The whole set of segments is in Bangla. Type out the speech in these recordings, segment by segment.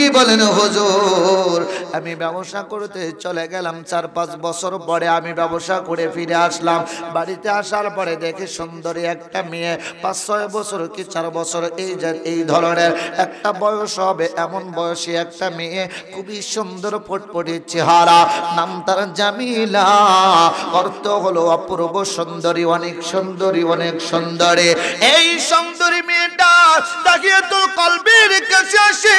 কি বলেন হুজুর আমি ব্যবসা করতে চলে গেলাম 4-5 বছর পরে আমি ব্যবসা করে ফিরে আসলাম বাড়িতে আসার পরে দেখি সুন্দরী একটা মেয়ে 5-6 বছর কি 4 বছর এই ধরনের একটা বয়স হবে এমন বয়সী একটা মেয়ে খুবই সুন্দর ফুটফুটে চেহারা নাম তার জামিলা অর্থ হলো অপূর্ব সুন্দরী অনেক সুন্দরী অনেক সুন্দরী এই সুন্দরী মেয়েটা তাকিয়াতুল কলবের কাছে আসে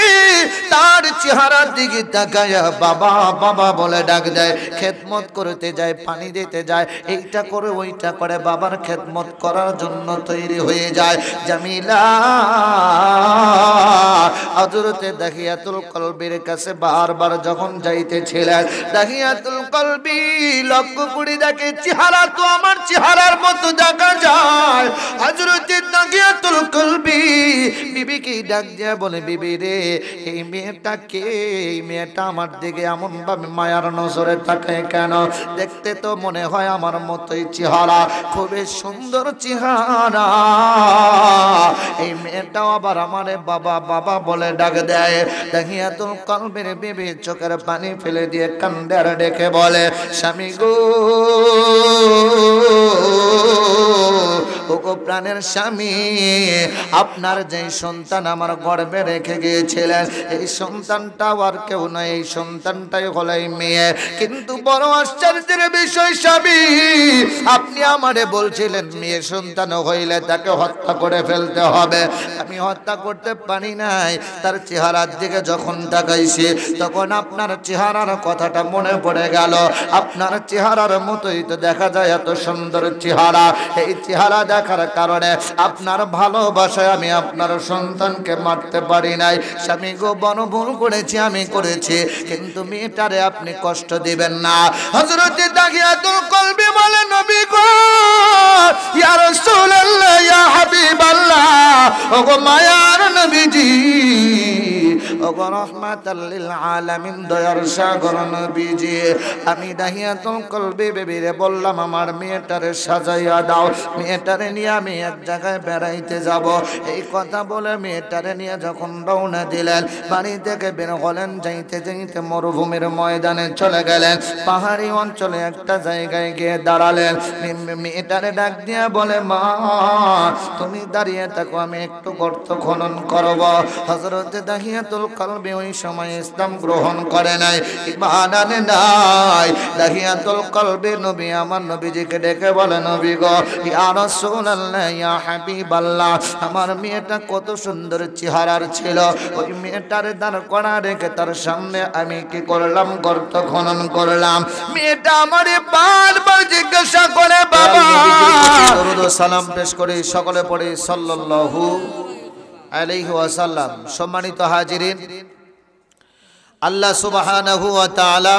তার চেহারার দিকে তাকায় বাবা বাবা বলে ডাক দেয় খেদমত করতে যায় পানি দিতে যায় এইটা করে ওইটা করে বাবার খেদমত করার জন্য তৈরি হয়ে যায় জামিলা হযরতে দাহিয়াতুল কলবের কাছে বারবার যখন যাইতেছিলেন দাহিয়াতুল কলবি লক্ষ্য করে দেখে চেহারা তো আমার চেহারার মতো দেখা যায় হযরতে দাহিয়াতুল কলবি বিবিকে ডাক দিয়ে বলে বিবি রে এই মেয়েটা কে এই মেয়েটা আমার দিকে এমন ভাবে মায়ার নজরে তাকায় কেন দেখতে তো মনে হয় আমার মতোই চেহারা খুবই সুন্দর চেহারা এই মেয়েটাও আবার আমারে বাবা বাবা বলে ডাক দেয় দাহিয়াতুল কলবের বিবি চোখের পানি ফেলে দিয়ে কান্দে আর ডেকে বলে স্বামী গো ওগো প্রাণের স্বামী আপনার যে সন্তান আমার গর্ভে রেখে গিয়েছিলেন এই সন্তানটাও আর কেউ নয় এই সন্তানটাই হলো এই মেয়ে কিন্তু বড় আশ্চর্যের বিষয় স্বামী আপনি আমারে বলছিলেন মেয়ে সন্তান হইলে তাকে হত্যা করে ফেলতে হবে আমি হত্যা করতে পারি নাই তার চেহারার দিকে যখন তাকাইছি তখন আপনার চেহারার কথাটা মনে পড়ে গেল আপনার চেহারার মতোই তো দেখা যায় এত সুন্দর চেহারা এই চেহারা দেখার কারণে আপনার ভালোবাসায় আমি আপনার সন্তানকে মারতে পারি নাই স্বামী গো বড় ভুল করেছি আমি করেছি কিন্তু মেয়েটারে আপনি কষ্ট দিবেন না হযরতে দাহিয়াতুল কলবি বলে নবী গো ইয়া রাসূলুল্লাহ ইয়া হাবিবাল্লাহ ওগো মায়ার নবীজি ওগো রাহমাতাল লিল আলামিন দয়ার সাগর নবীজি আমি দাহিয়াতুল কলবি বেবিরে বললাম আমার মেয়েটারে সাজাইয়া দাও মেয়েটারে নিয়ে আমি এক জায়গায় বেড়াইতে যাব এই কথা বলে মেয়েটারে নিয়ে যখন রওনা দিলেন বাড়ি থেকে বের হলেন যাইতে যাইতে মরুভূমির ময়দানে চলে গেলেন পাহাড়ি অঞ্চলে একটা জায়গায় গিয়ে দাঁড়ালেন মেয়েটারে ডাক দিয়ে বলে মা তুমি দাঁড়িয়ে থাকো আমি একটু গর্ত খনন করব হযরতে দাহিয়াতুল কলবি ওই সময় ইসলাম গ্রহণ করে নাই ঈমান আনে নাই দাহিয়াতুল কলবি নবী আমার নবীজিকে ডেকে বলে নবী গো ইয়া রাসূলুল্লাহ ইয়া হাবিবাল্লাহ আমার মেয়েটা কত সুন্দর চেহারার ছিল ওই মেয়েটার দাঁড় করা রেখে তার সামনে আমি কি করলাম গর্ত খনন করলাম মেয়েটা আমারে বারবার জিজ্ঞাসা করে বাবা দরুদ ও সালাম পেশ করে সকলে পড়ে সাল্লাল্লাহু আলাইহি ওয়াসাল্লাম সম্মানিত হাজিরিন আল্লাহ সুবহানাহু ওয়া তাআলা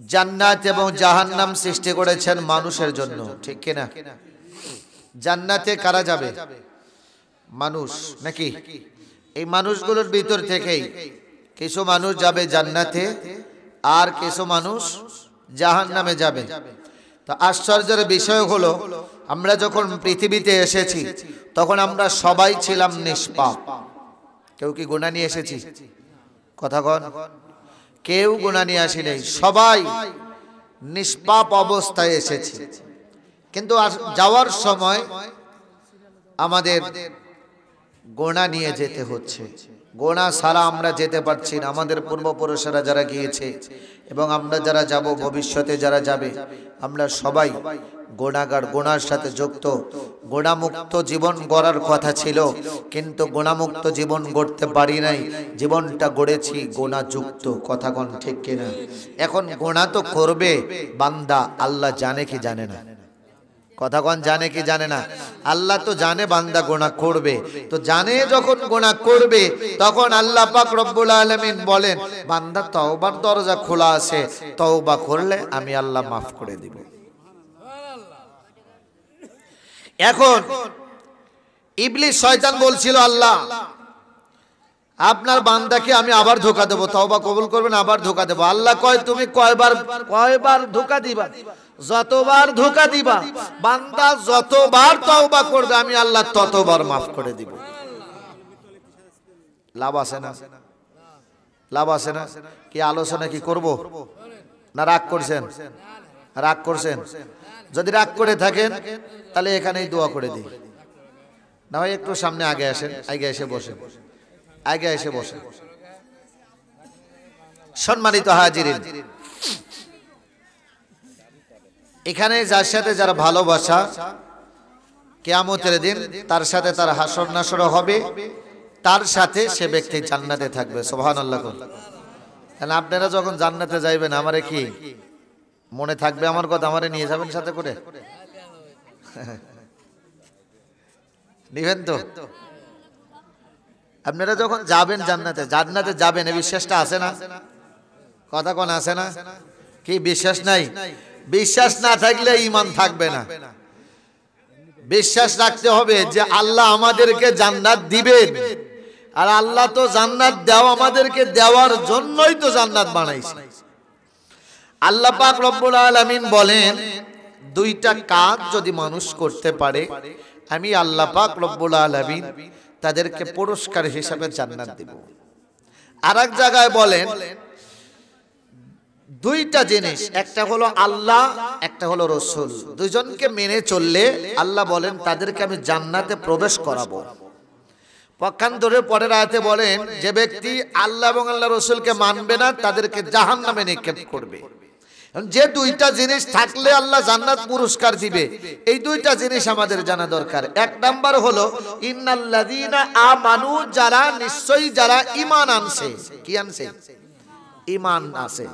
জান্নাত এবং জাহান্নাম সৃষ্টি করেছেন মানুষের জন্য ঠিক কি না জান্নাতে কারা যাবে মানুষ নাকি এই মানুষগুলোর ভিতর থেকেই কিছু মানুষ যাবে জান্নাতে আর কিছু মানুষ জাহান্নামে যাবে তো আশ্চর্যের বিষয় হলো আমরা যখন পৃথিবীতে এসেছি তখন আমরা সবাই ছিলাম নিষ্পাপ কেউ কি গুনাহ নিয়ে এসেছি কথা কোন কেউ গুনাহ নিয়ে আসি নাই সবাই নিষ্পাপ অবস্থায় এসেছি কিন্তু যাওয়ার সময় আমাদের গুনাহ নিয়ে যেতে হচ্ছে গুনাহ ছাড়া আমরা যেতে পারছি না আমাদের পূর্বপুরুষেরা যারা গিয়েছে এবং আমরা যারা যাব ভবিষ্যতে যারা যাবে আমরা সবাই গুনাহগার গুনার সাথে যুক্ত গুনাহমুক্ত জীবন গড়ার কথা ছিল কিন্তু গুনাহমুক্ত জীবন গড়তে পারি নাই জীবনটা গড়েছি গুনাহযুক্ত কথা কোন ঠিক কিনা এখন গুনাহ তো করবে বান্দা আল্লাহ জানে কি জানে না কথা কোন জানে কি জানে না আল্লাহ তো জানে বান্দা গুনাহ করবে তো জানে যখন গুনাহ করবে তখন আল্লাহ পাক রব্বুল আলামিন বলেন বান্দা তওবার দরজা খোলা আছে তওবা করলে আমি আল্লাহ maaf করে দিব এখন ইবলিস শয়তান বলছিল আল্লাহ আপনার বান্দাকে আমি আবার ধোঁকা দেব তওবা কবুল করবেন আবার ধোঁকা দেব আল্লাহ কয় তুমি কয়বার ধোঁকা দিবা যতবার ধোঁকা দিবা বান্দা যতবার তওবা করবে আমি আল্লাহ ততবার maaf করে দিব লাভ আছে না লাভ আছে না? কি আলোচনা কি করব না রাগ করছেন? রাগ করছেন? যদি রাগ করে থাকেন তাহলে এখানেই দোয়া করে দিই। না ভাই একটু সামনে আগে আসেন, আগে এসে বসেন, আগে এসে বসেন। সম্মানিত হাজিরিন, এখানে যার সাথে যারা ভালোবাসা কিয়ামতের দিন তার সাথে তার হাসর নাসর হবে, তার সাথে সে ব্যক্তি জান্নাতে থাকবে। সুবহানাল্লাহ। তাহলে আপনারা যখন জান্নাতে যাইবেন আমারে কি মনে থাকবে আমার কথা? আমারে নিয়ে যাবেন সাথে করে? নিবেন তো? আপনারা যখন যাবেন জান্নাতে, জান্নাতে যাবেন এই বিশ্বাসটা আছে না? কথা কোন আছে না? কি বিশ্বাস নাই? বিশ্বাস না থাকলে ঈমান থাকবে না। বিশ্বাস রাখতে হবে যে আল্লাহ আমাদেরকে জান্নাত দিবেন, আর আল্লাহ তো জান্নাত দেওয়া আমাদেরকে দেওয়ার জন্যই তো জান্নাত বানাইছে। আল্লাহ পাক রব্বুল আলামিন বলেন, দুইটা কাজ যদি মানুষ করতে পারে আমি আল্লাহ পাক রব্বুল আলামিন তাদেরকে পুরস্কার হিসাবে জান্নাত দেব। আরেক জায়গায় বলেন দুইটা জিনিস, একটা হলো আল্লাহ, একটা হলো রাসূল, দুইজনকে মেনে চললে আল্লাহ বলেন তাদেরকে আমি জান্নাতে প্রবেশ করাবো। পক্ষান্তরে পরের আয়াতে বলেন যে ব্যক্তি আল্লাহ এবং আল্লাহ রাসূলকে মানবে না তাদেরকে জাহান্নামে নিক্ষেপ করবে। যে দুইটা জিনিস থাকলে আল্লাহ জান্নাত পুরস্কার দিবে, এই দুইটা জিনিস আমাদের জানা দরকার। এক নাম্বার হলো ইন্নাল্লাযীনা আমানু, যারা নিশ্চয়ই যারা ঈমান আনছে। কি আনছে? ঈমান আছে,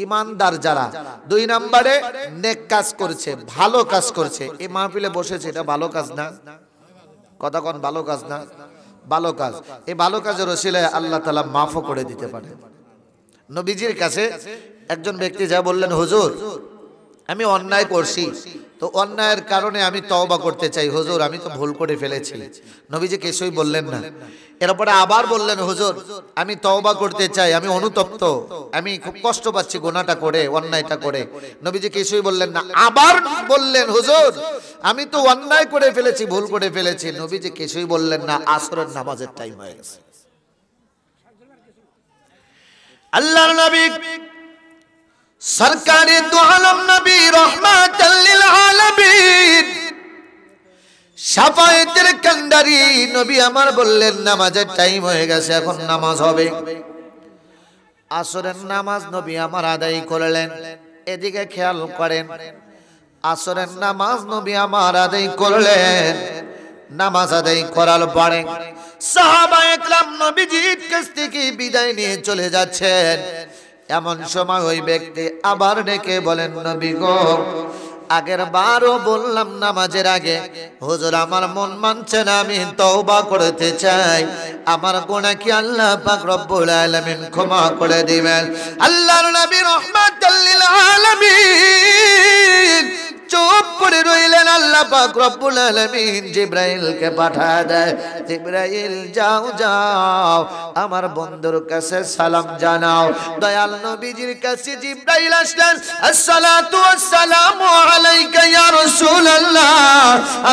ঈমানদার যারা। দুই নম্বরে নেক কাজ করছে, ভালো কাজ করছে। এই মাহফিলে বসেছে, এটা ভালো কাজ না? কথা কোন ভালো কাজ না? ভালো কাজ। এই ভালো কাজের ওসিলায় আল্লাহ তাআলা মাফও করে দিতে পারে। নবীজির কাছে একজন ব্যক্তি যা বললেন, হুজুর আমি অন্যায় করছি, তো অন্যায়ের কারণে আমি তওবা করতে চাই হুজুর, আমি তো ভুল করে ফেলেছি। নবীজি কিছুই বললেন না। এরপরে আবার বললেন, হুজুর আমি তওবা করতে চাই, আমি অনুতপ্ত, আমি খুব কষ্ট পাচ্ছি গুনাহটা করে, অন্যায়টা করে। নবীজি কিছুই বললেন না। আবার বললেন, হুজুর আমি তো অন্যায় করে ফেলেছি, ভুল করে ফেলেছি। নবীজি কিছুই বললেন না। আসরের নামাজের টাইম হয়ে গেছে। আল্লাহর নবী সরকারে দু আলম নবী রহমাতাল লিল আলামিন শাফায়েতের কান্ডারি নবী আমার বললেন নামাজের টাইম হয়ে গেছে, এখন নামাজ হবে। আসরের নামাজ নবী আমার আদায় করলেন। এদিকে খেয়াল করেন, আসরের নামাজ নবী আমার আদায় করলেন। নামাজ আদায় করার পরে সাহাবায়ে কেরাম নবীজির কাছ থেকে বিদায় নিয়ে চলে যাচ্ছেন। এমন সময় ওই ব্যক্তি আবার ডেকে বলেন, নবী গো আগের বারও বললাম নামাজের আগে, হুজুর আমার মন মানছে না, আমি তওবা করতে চাই, আমার গুনাহ কি আল্লাহ পাক রব্বুল আলামিন ক্ষমা করে দিবেন? আল্লাহর নবী রহমাতাল লিল আলামিন চুপ করে রইলেন। আল্লাহ পাক রব্বুল আলামিন জিবরাইলকে পাঠায় দেয়, জিবরাইল যাও যাও আমার বন্ধুর কাছে সালাম জানাও। দয়াল নবীজির কাছে জিবরাইল আসলেন। আসসালাতু ওয়াসসালামু আলাইকা ইয়া রাসূলুল্লাহ,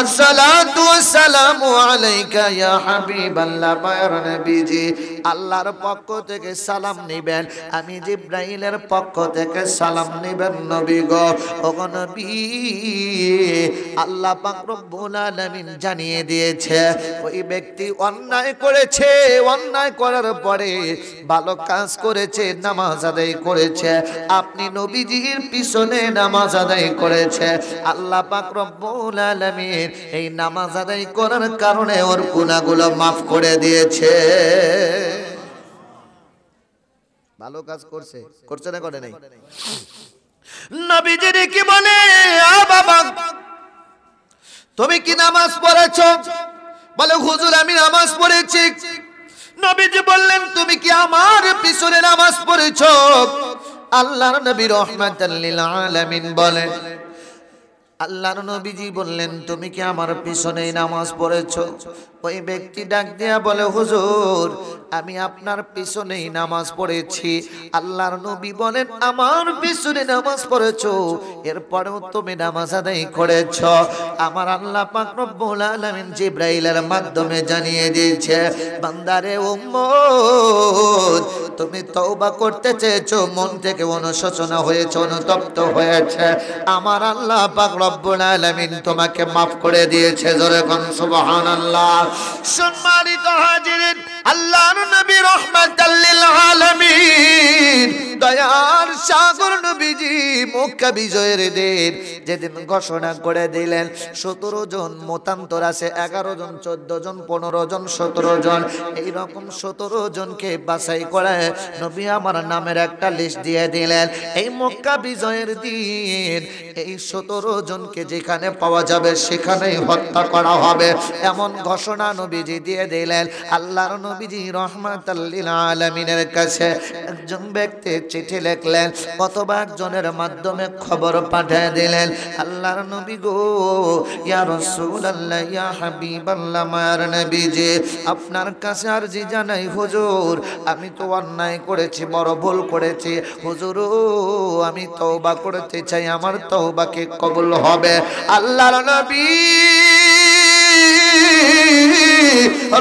আসসালাতু ওয়াসসালামু আলাইকা ইয়া হাবিবাল্লাহ। মায়ের নবীজি আল্লাহর পক্ষ থেকে সালাম নিবেন, আমি জিবরাইলের পক্ষ থেকে সালাম নিবেন। নবী গো, ওগো নবী আল্লাহ পাক রব্বুল আলামিন জানিয়ে দিয়েছে ওই ব্যক্তি অন্যায় করেছে, অন্যায় করার পরে ভালো কাজ করেছে, নামাজ আদায় করেছে। আপনি নবীজির পিছনে নামাজ আদায় করেছে, আল্লাহ পাক রব্বুল আলামিন এই নামাজ আদায় করার কারণে ওর গুনাহগুলো মাফ করে দিয়েছে। ভালো কাজ করছে, করছে না করে নাই? নবীজি কি বলে, আ বাবা তুমি কি নামাজ পড়েছো? বলে হুজুর আমি নামাজ পড়েছি। নবীজি বললেন তুমি কি আমার পিছনে নামাজ পড়েছো? আল্লাহর নবী রহমাতাল লিল আলামিন বলেন আল্লাহর নবীজি বললেন, তুমি কি আমার পিছনেই নামাজ পড়েছো? ওই ব্যক্তি ডাক দিয়া বলে, হুজুর আমি আপনার পিছনেই নামাজ পড়েছি। আল্লাহর নবী বলেন, আমার পিছনে নামাজ পড়েছো, এরপরেও তুমি নামাজ আদায় করেছো। আমার আল্লাহ পাক রব্বুল আলামিন জিবরাইলের মাধ্যমে জানিয়ে দিয়েছে, বান্দারে উম্মত তুমি তওবা করতে চেয়েছো, মন থেকে অনুশোচনা হয়েছে, অনুতপ্ত হয়েছে, আমার আল্লাহ পাক রব্বুল আলামিন তোমাকে maaf করে দিয়েছে। জোরে কোন সুবহানাল্লাহ। সম্মানিত হাজিরিন, আল্লাহর নবী রাহমাতাল লিল আলামিন, দয়ার সাগর নবীজি মক্কা বিজয়ের দিন যেদিন ঘোষণা করে দিলেন 17 জন মতান্তর আছে, 11 জন, 14 জন, 15 জন, 17 জন, এইরকম 17 জনকে বাছাই করে নবী আমার নামের একটা লিস্ট দিয়ে দিলেন। এই মক্কা বিজয়ের দিন এই 17 জনকে যেখানে পাওয়া যাবে সেখানেই হত্যা করা হবে, এমন ঘোষণা নবীজি দিয়ে দিলেন। আল্লাহর নবীজি রাহমাতাল লিল আলামিনের কাছে একজন ব্যক্তি চিঠি লিখলেন, অথবা একজনের মাধ্যমে খবর পাঠিয়ে দিলেন, আল্লাহর নবী গো, ইয়া রাসূলুল্লাহ, ইয়া হাবিবাল্লাহ, মায়ার নবীজি আপনার কাছে আরজি জানাই হুজুর, আমি তো অন্যায় করেছি, বড় ভুল করেছি হুজুর, আমি তওবা করতে চাই, আমার তওবা কি কবুল হবে? আল্লাহর নবী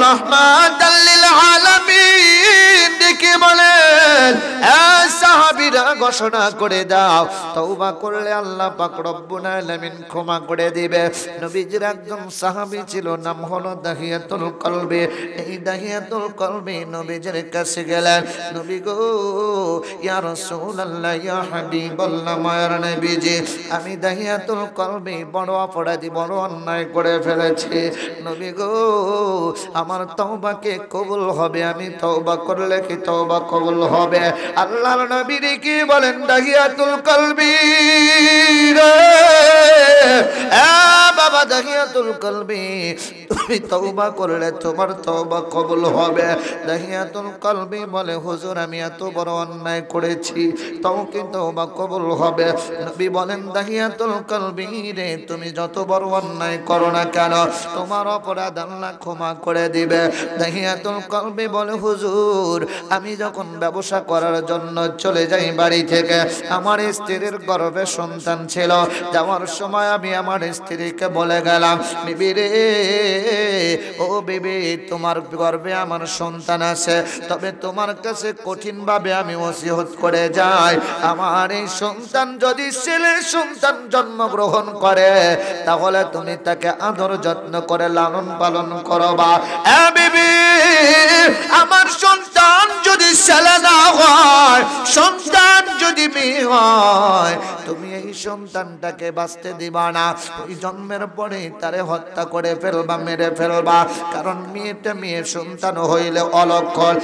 রাহমাতাল লিল আলামিন ডেকে বলেন, সাহাবীরা ঘোষণা করে দাও, তওবা করলে আল্লাহ পাক রব্বুল আলামিন ক্ষমা করে দিবে। নবীজির একজন সাহাবী ছিল, নাম হলো দাহিয়াতুল কলবি। এই দাহিয়াতুল কলবি নবীজির কাছে গেলেন, নবী গো, ইয়া রাসূলুল্লাহ, ইয়া হাবিবাল্লাহ, মায়ার নবীজি আমি দাহিয়াতুল কলবি বড় অপরাধী, বড় অন্যায় করে ফেলেছি, নবী গো আমার তওবাকে কবুল হবে? আমি তওবা করলে কি তওবা কবুল হবে? আল্লাহর নবী কি বলেন, দাহিয়াতুল কলবি রে, বাবা দাহিয়াতুল কলবি, তুমি তওবা করলে তোমার তওবা কবুল হবে। দাহিয়াতুল কলবি বলে, হুজুর আমি এত বড় অন্যায় করেছি, তাও কি তওবা কবুল হবে? নবী বলেন, দাহিয়াতুল কলবি রে, তুমি যত বড় অন্যায় করো না কেন তোমার অপরাধ আল্লাহ ক্ষমা করে দিবে। দাহিয়াতুল কলবি বলে, হুজুর আমি যখন ব্যবসা করার জন্য চলে যাই বাড়ি থেকে, আমার স্ত্রীর গর্ভে সন্তান ছিল, যাওয়ার সময় আমি আমার স্ত্রীকে বলে গেলাম, বিবি রে, ও বিবি তোমার গর্ভে আমার সন্তান আছে, তবে তোমার কাছে কঠিন ভাবে আমি ওসিয়ত করে যাই, আমার এই সন্তান যদি ছেলে সন্তান জন্মগ্রহণ করে তাহলে তুমি তাকে আদর যত্ন করে লালন পালন করবা। এ বিবি, আমার সন্তান যদি ছেলে না হয়, সন্তান যদি মেয়ে হয়, তুমি এই সন্তানটাকে বাঁচতে দিবা না, ওই জন্মের পরে তারে হত্যা করে ফেলবা, মেরে ফেলবা, কারণ মেয়ে সন্তান হইলে অলক্ষণ।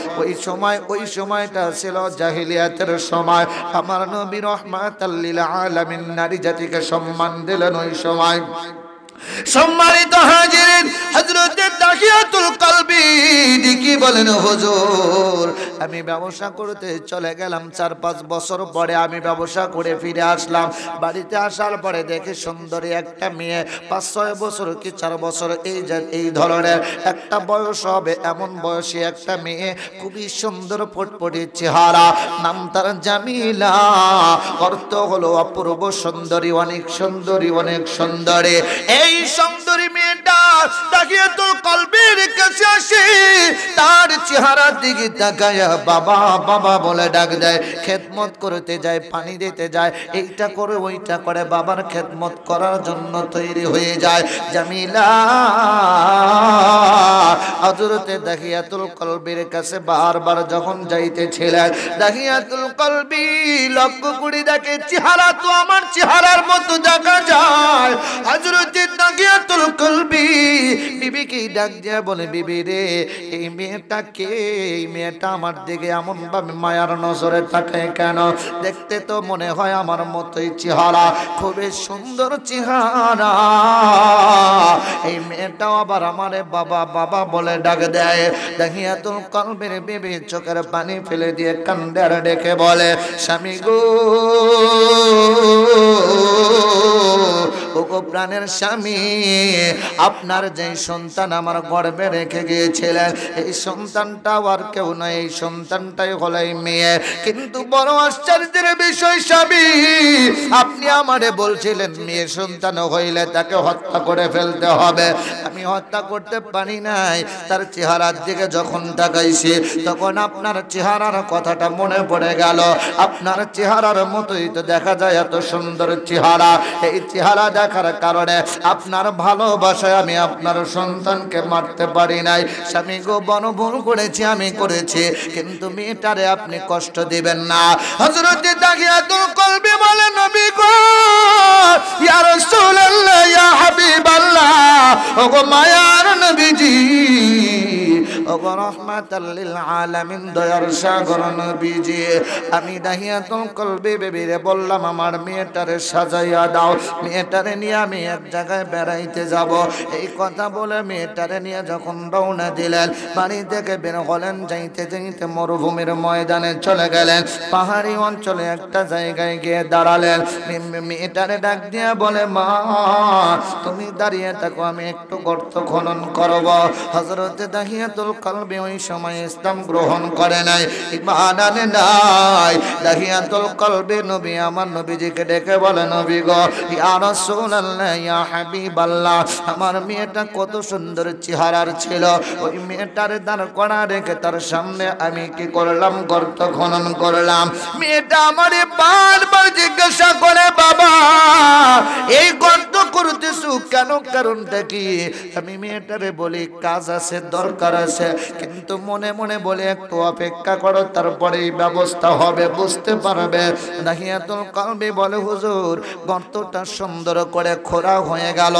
ওই সময়টা ছিল জাহিলিয়াতের সময়। আমার নবী রাহমাতাল লিল আলামিন নারী জাতিকে সম্মান দিলেন ওই সময়। সম্মানিত হাজিরিন, হযরত দাহিয়াতুল কলবি কি বলেন, হুজুর আমি ব্যবসা করতে চলে গেলাম, 4-5 বছর পরে আমি ব্যবসা করে ফিরে আসলাম, বাড়িতে আসার পরে দেখি সুন্দরী একটা মেয়ে, 5-6 বছর কি 4 বছর এই ধরনের একটা বয়স হবে, এমন বয়সী একটা মেয়ে, খুবই সুন্দর ফুটফুটে চেহারা, নাম তার জামিলা, অর্থ হলো অপূর্ব সুন্দরী, অনেক সুন্দরী, অনেক সুন্দরী। এই সুন্দরী মেয়েটা দাহিয়াতুল কলবির কাছে আসে, তার চেহারার দিকে তাকায় বাবা বাবা বলে ডাক দেয়, খেদমত করতে যায়, পানি দিতে যায়, এইটা করে ওইটা করে, বাবার খেদমত করার জন্য তৈরি হয়ে যায় জামিলা। হযরতে দাহিয়াতুল কলবির কাছে বারবার যখন যাইতেছিলেন, দাহিয়াতুল কলবি লক্ষ্য করে দেখে চেহারা তো আমার চেহারার মতো দেখা যায়। হযরতে দাহিয়াতুল কলবি বিবিকে ডাক দিয়ে বলে, বিবি রে, এই মেয়েটা কে? এই মেয়েটা আমার দিকে এমন ভাবে মায়ার নজরে তাকায় কেন? দেখতে তো মনে হয় আমার মতোই চেহারা, খুবই সুন্দর চেহারা। এই মেয়েটাও আবার আমারে বাবা বাবা বলে ডাক দেয়। দাহিয়াতুল কলবির বিবি চোখের পানি ফেলে দিয়ে কান্দে আর ডেকে বলে, স্বামী গো, ওগো প্রাণের স্বামী, আপনার যে সন্তান আমার গর্ভে রেখে গিয়েছিলেন, এই সন্তানটা আর কেউ নয়, এই সন্তানটাই হলো এই মেয়ে। কিন্তু বড় আশ্চর্যের বিষয় স্বামী, আপনি আমারে বলছিলেন মেয়ে সন্তান হইলে তাকে হত্যা করে ফেলতে হবে। আমি হত্যা করতে পারি নাই। তার চেহারার দিকে যখন তাকাইছি তখন আপনার চেহারার কথাটা মনে পড়ে গেল। আপনার চেহারার মতোই তো দেখা যায়, এত সুন্দর চেহারা। এই চেহারা দেখার কারণে আপনার ভালোবাসায় আমি আপনার সন্তানকে মারতে পারি নাই। স্বামী গো, বড় ভুল করেছি, আমি করেছি, কিন্তু মেয়েটারে আপনি কষ্ট দিবেন না। হযরত দাহিয়াতুল কলবি বলে, নবী গো, ইয়া রাসূলুল্লাহ, ইয়া হাবিবাল্লাহ, ওগো মায়ার নবীজি, ওগো রাহমাতাল লিল আলামিন, দয়ার সাগর নবীজি, আমি দাহিয়াতুল কলবি বেবিরে বললাম আমার মেয়েটারে সাজাইয়া দাও, মেয়েটারে নিয়ে আমি এক জায়গায় বেড়াইতে যাব। এই কথা বলে মেয়েটারে নিয়ে যখন রওনা দিলেন, বাড়ি থেকে বের হলেন, যাইতে যাইতে মরুভূমির ময়দানে চলে গেলেন। পাহাড়ি অঞ্চলে একটা জায়গায় গিয়ে দাঁড়ালেন। মেয়েটারে ডাক দিয়ে বলে, মা তুমি দাঁড়িয়ে থাকো, আমি একটু গর্ত খনন করব। হযরত দাহিয়াতুল কলবি ওই সময় ইসলাম গ্রহণ করে নাই, ঈমান আনে নাই। দাহিয়াতুল কলবি নবী আমার নবীজিকে ডেকে বলে, নবী গো, ইয়া রাসূলুল্লাহ, ইয়া হাবিবাল্লাহ, আমার মেয়েটা কত সুন্দর চেহারার ছিল। ওই মেয়েটারে দাঁড় করা রেখে তার সামনে আমি কি করলাম? গর্ত খনন করলাম। মেয়েটা আমারে বারবার জিজ্ঞাসা করে, বাবা এই গর্ত করতেছো কেন? কারণটা কি? আমি মেয়েটারে বলি, কাজ আছে, দরকার আছে, কিন্তু মনে মনে বলে একটু অপেক্ষা করো, তারপরেই ব্যবস্থা হবে, বুঝতে পারবে। দাহিয়াতুল কলবি বলে, হুজুর গর্তটা সুন্দর করে খোঁড়া হয়ে গেল।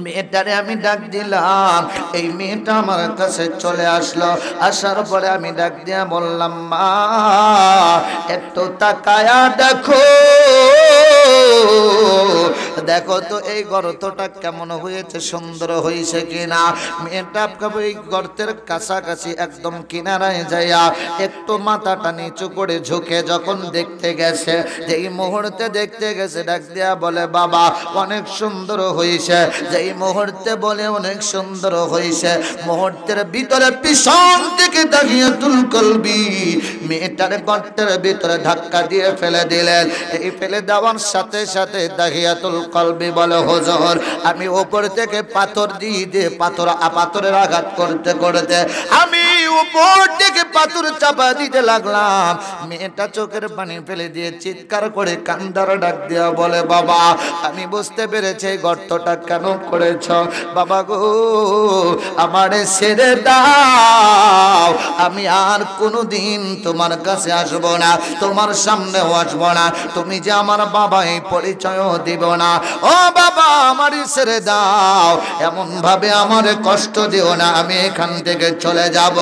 মেয়েটারে আমি ডাক দিলাম, এই মেয়েটা আমার কাছে চলে আসলো। আসার পরে আমি ডাক দিয়া বললাম, মা একটু তাকায়া দেখো, দেখো তো এই গর্তটা কেমন হয়েছে, সুন্দর হয়েছে কিনা। মেয়েটা ওই গর্তের কাছাকাছি একদম কিনারায় যাইয়া একটু মাথাটা নিচু করে ঝুঁকে যখন দেখতে গেছে, যেই মুহূর্তে দেখতে গেছে ডাক দিয়া বলে, বাবা অনেক সুন্দর হয়েছে। যেই মুহূর্তে বলে অনেক সুন্দর হয়েছে, মুহূর্তের ভিতরে পিছন থেকে দাহিয়াতুল কলবি মেয়েটার গর্তের ভিতরে ধাক্কা দিয়ে ফেলে দিলেন। এই ফেলে দেওয়ার সাথে সাথে দাহিয়াতুল কলবি বলে, হুজুর আমি উপর থেকে পাথর দিয়ে পাথরের আঘাত করতে করতে আমি উপর থেকে পাথর চাপা দিতে লাগলাম। মেয়েটা চোখের পানি ফেলে দিয়ে চিৎকার করে কান্দার ডাক দিয়া বলে, বাবা আমি বুঝতে পেরেছি গর্তটা কেন করেছ। বাবা গো, আমারে ছেড়ে দাও, আমি আর কোনোদিন তোমার কাছে আসবো না, তোমার সামনেও আসবো না। তুমি যে আমার বাবা এই পরিচয়ও দিব না। ও বাবা আমারে ছেড়ে দাও, এমন ভাবে আমারে কষ্ট দিও না, আমি এখান থেকে চলে যাব,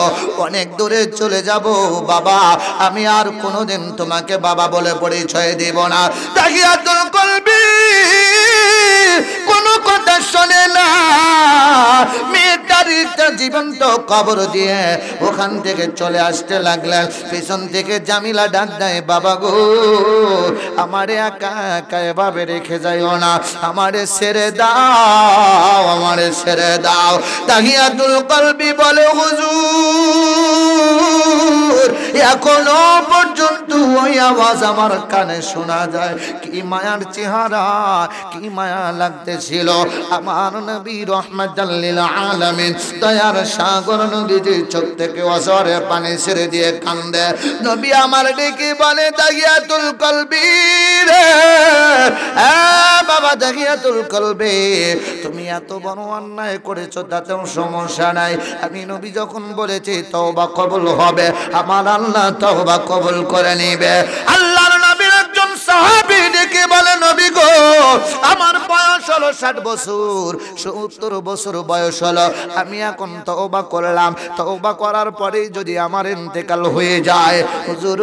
অনেক দূরে চলে যাব। বাবা আমি আর কোনোদিন তোমাকে বাবা বলে পরিচয় দিব না। দাহিয়াতুল কলবি কোনো কথা শোনে না। মেয়েটার জীবন্ত কবর দিয়ে ওখান থেকে চলে আসতে লাগলেন। পিছন থেকে জামিলা ডাক দেয়, বাবা গো আমারে একা একা এভাবে রেখে যাইও না, আমারে ছেড়ে দাও, আমারে ছেড়ে দাও। দাহিয়াতুল কলবি বলে, হুজুর এখনো পর্যন্ত ওই আওয়াজ আমার কানে শোনা যায়। কি মায়ার চেহারা, কি মায়া লাগতেছিল আমার নবী রাহমাতাল লিল আলামিন, দয়ার সাগর নবীজি চোখ থেকে অঝরে পানি ছেড়ে দিয়ে কান্দে। নবী আমার ডেকে বলে, দাহিয়াতুল কলবি রে, বাবা দাহিয়াতুল কলবি তুমি এত বড় অন্যায় করেছো, তাতেও সমস্যা নাই। আমি নবী যখন বলেছি তওবা কবুল হবে, আমার আল্লাহ তওবা কবুল করে নিবে। আল্লাহর নবীর একজন সাহাবী ডেকে বলে, নবী গো আমার বয়স হলো 60 বছর, 70 বছর বয়স হলো, আমি এখন তওবা করলাম, তওবা করার পরেই যদি আমার ইন্তেকাল হয়ে যায় হুজুর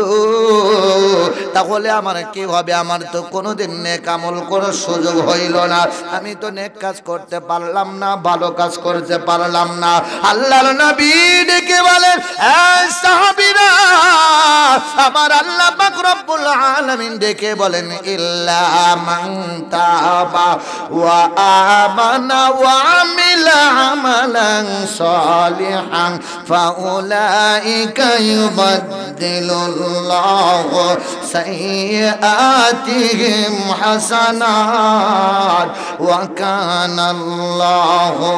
তাহলে আমার কি হবে? আমার তো কোনোদিন নেক আমল করার সুযোগ হইল না, আমি তো নেক কাজ করতে পারলাম না, ভালো কাজ করতে পারলাম না। আল্লাহর নবী ডেকে বলেন, এই সাহাবীরা, আমার আল্লাহ পাক রব্বুল আলামিন ডেকে বলেন, ইল্লা মান তাবা ওয়া আমানা ওয়া আমিলা আমালান সালিহান ফাউলাইকা ইউবাদদিলুল্লাহু সাইয়্যাতিহিম হাসানাত ওয়া কানাল্লাহু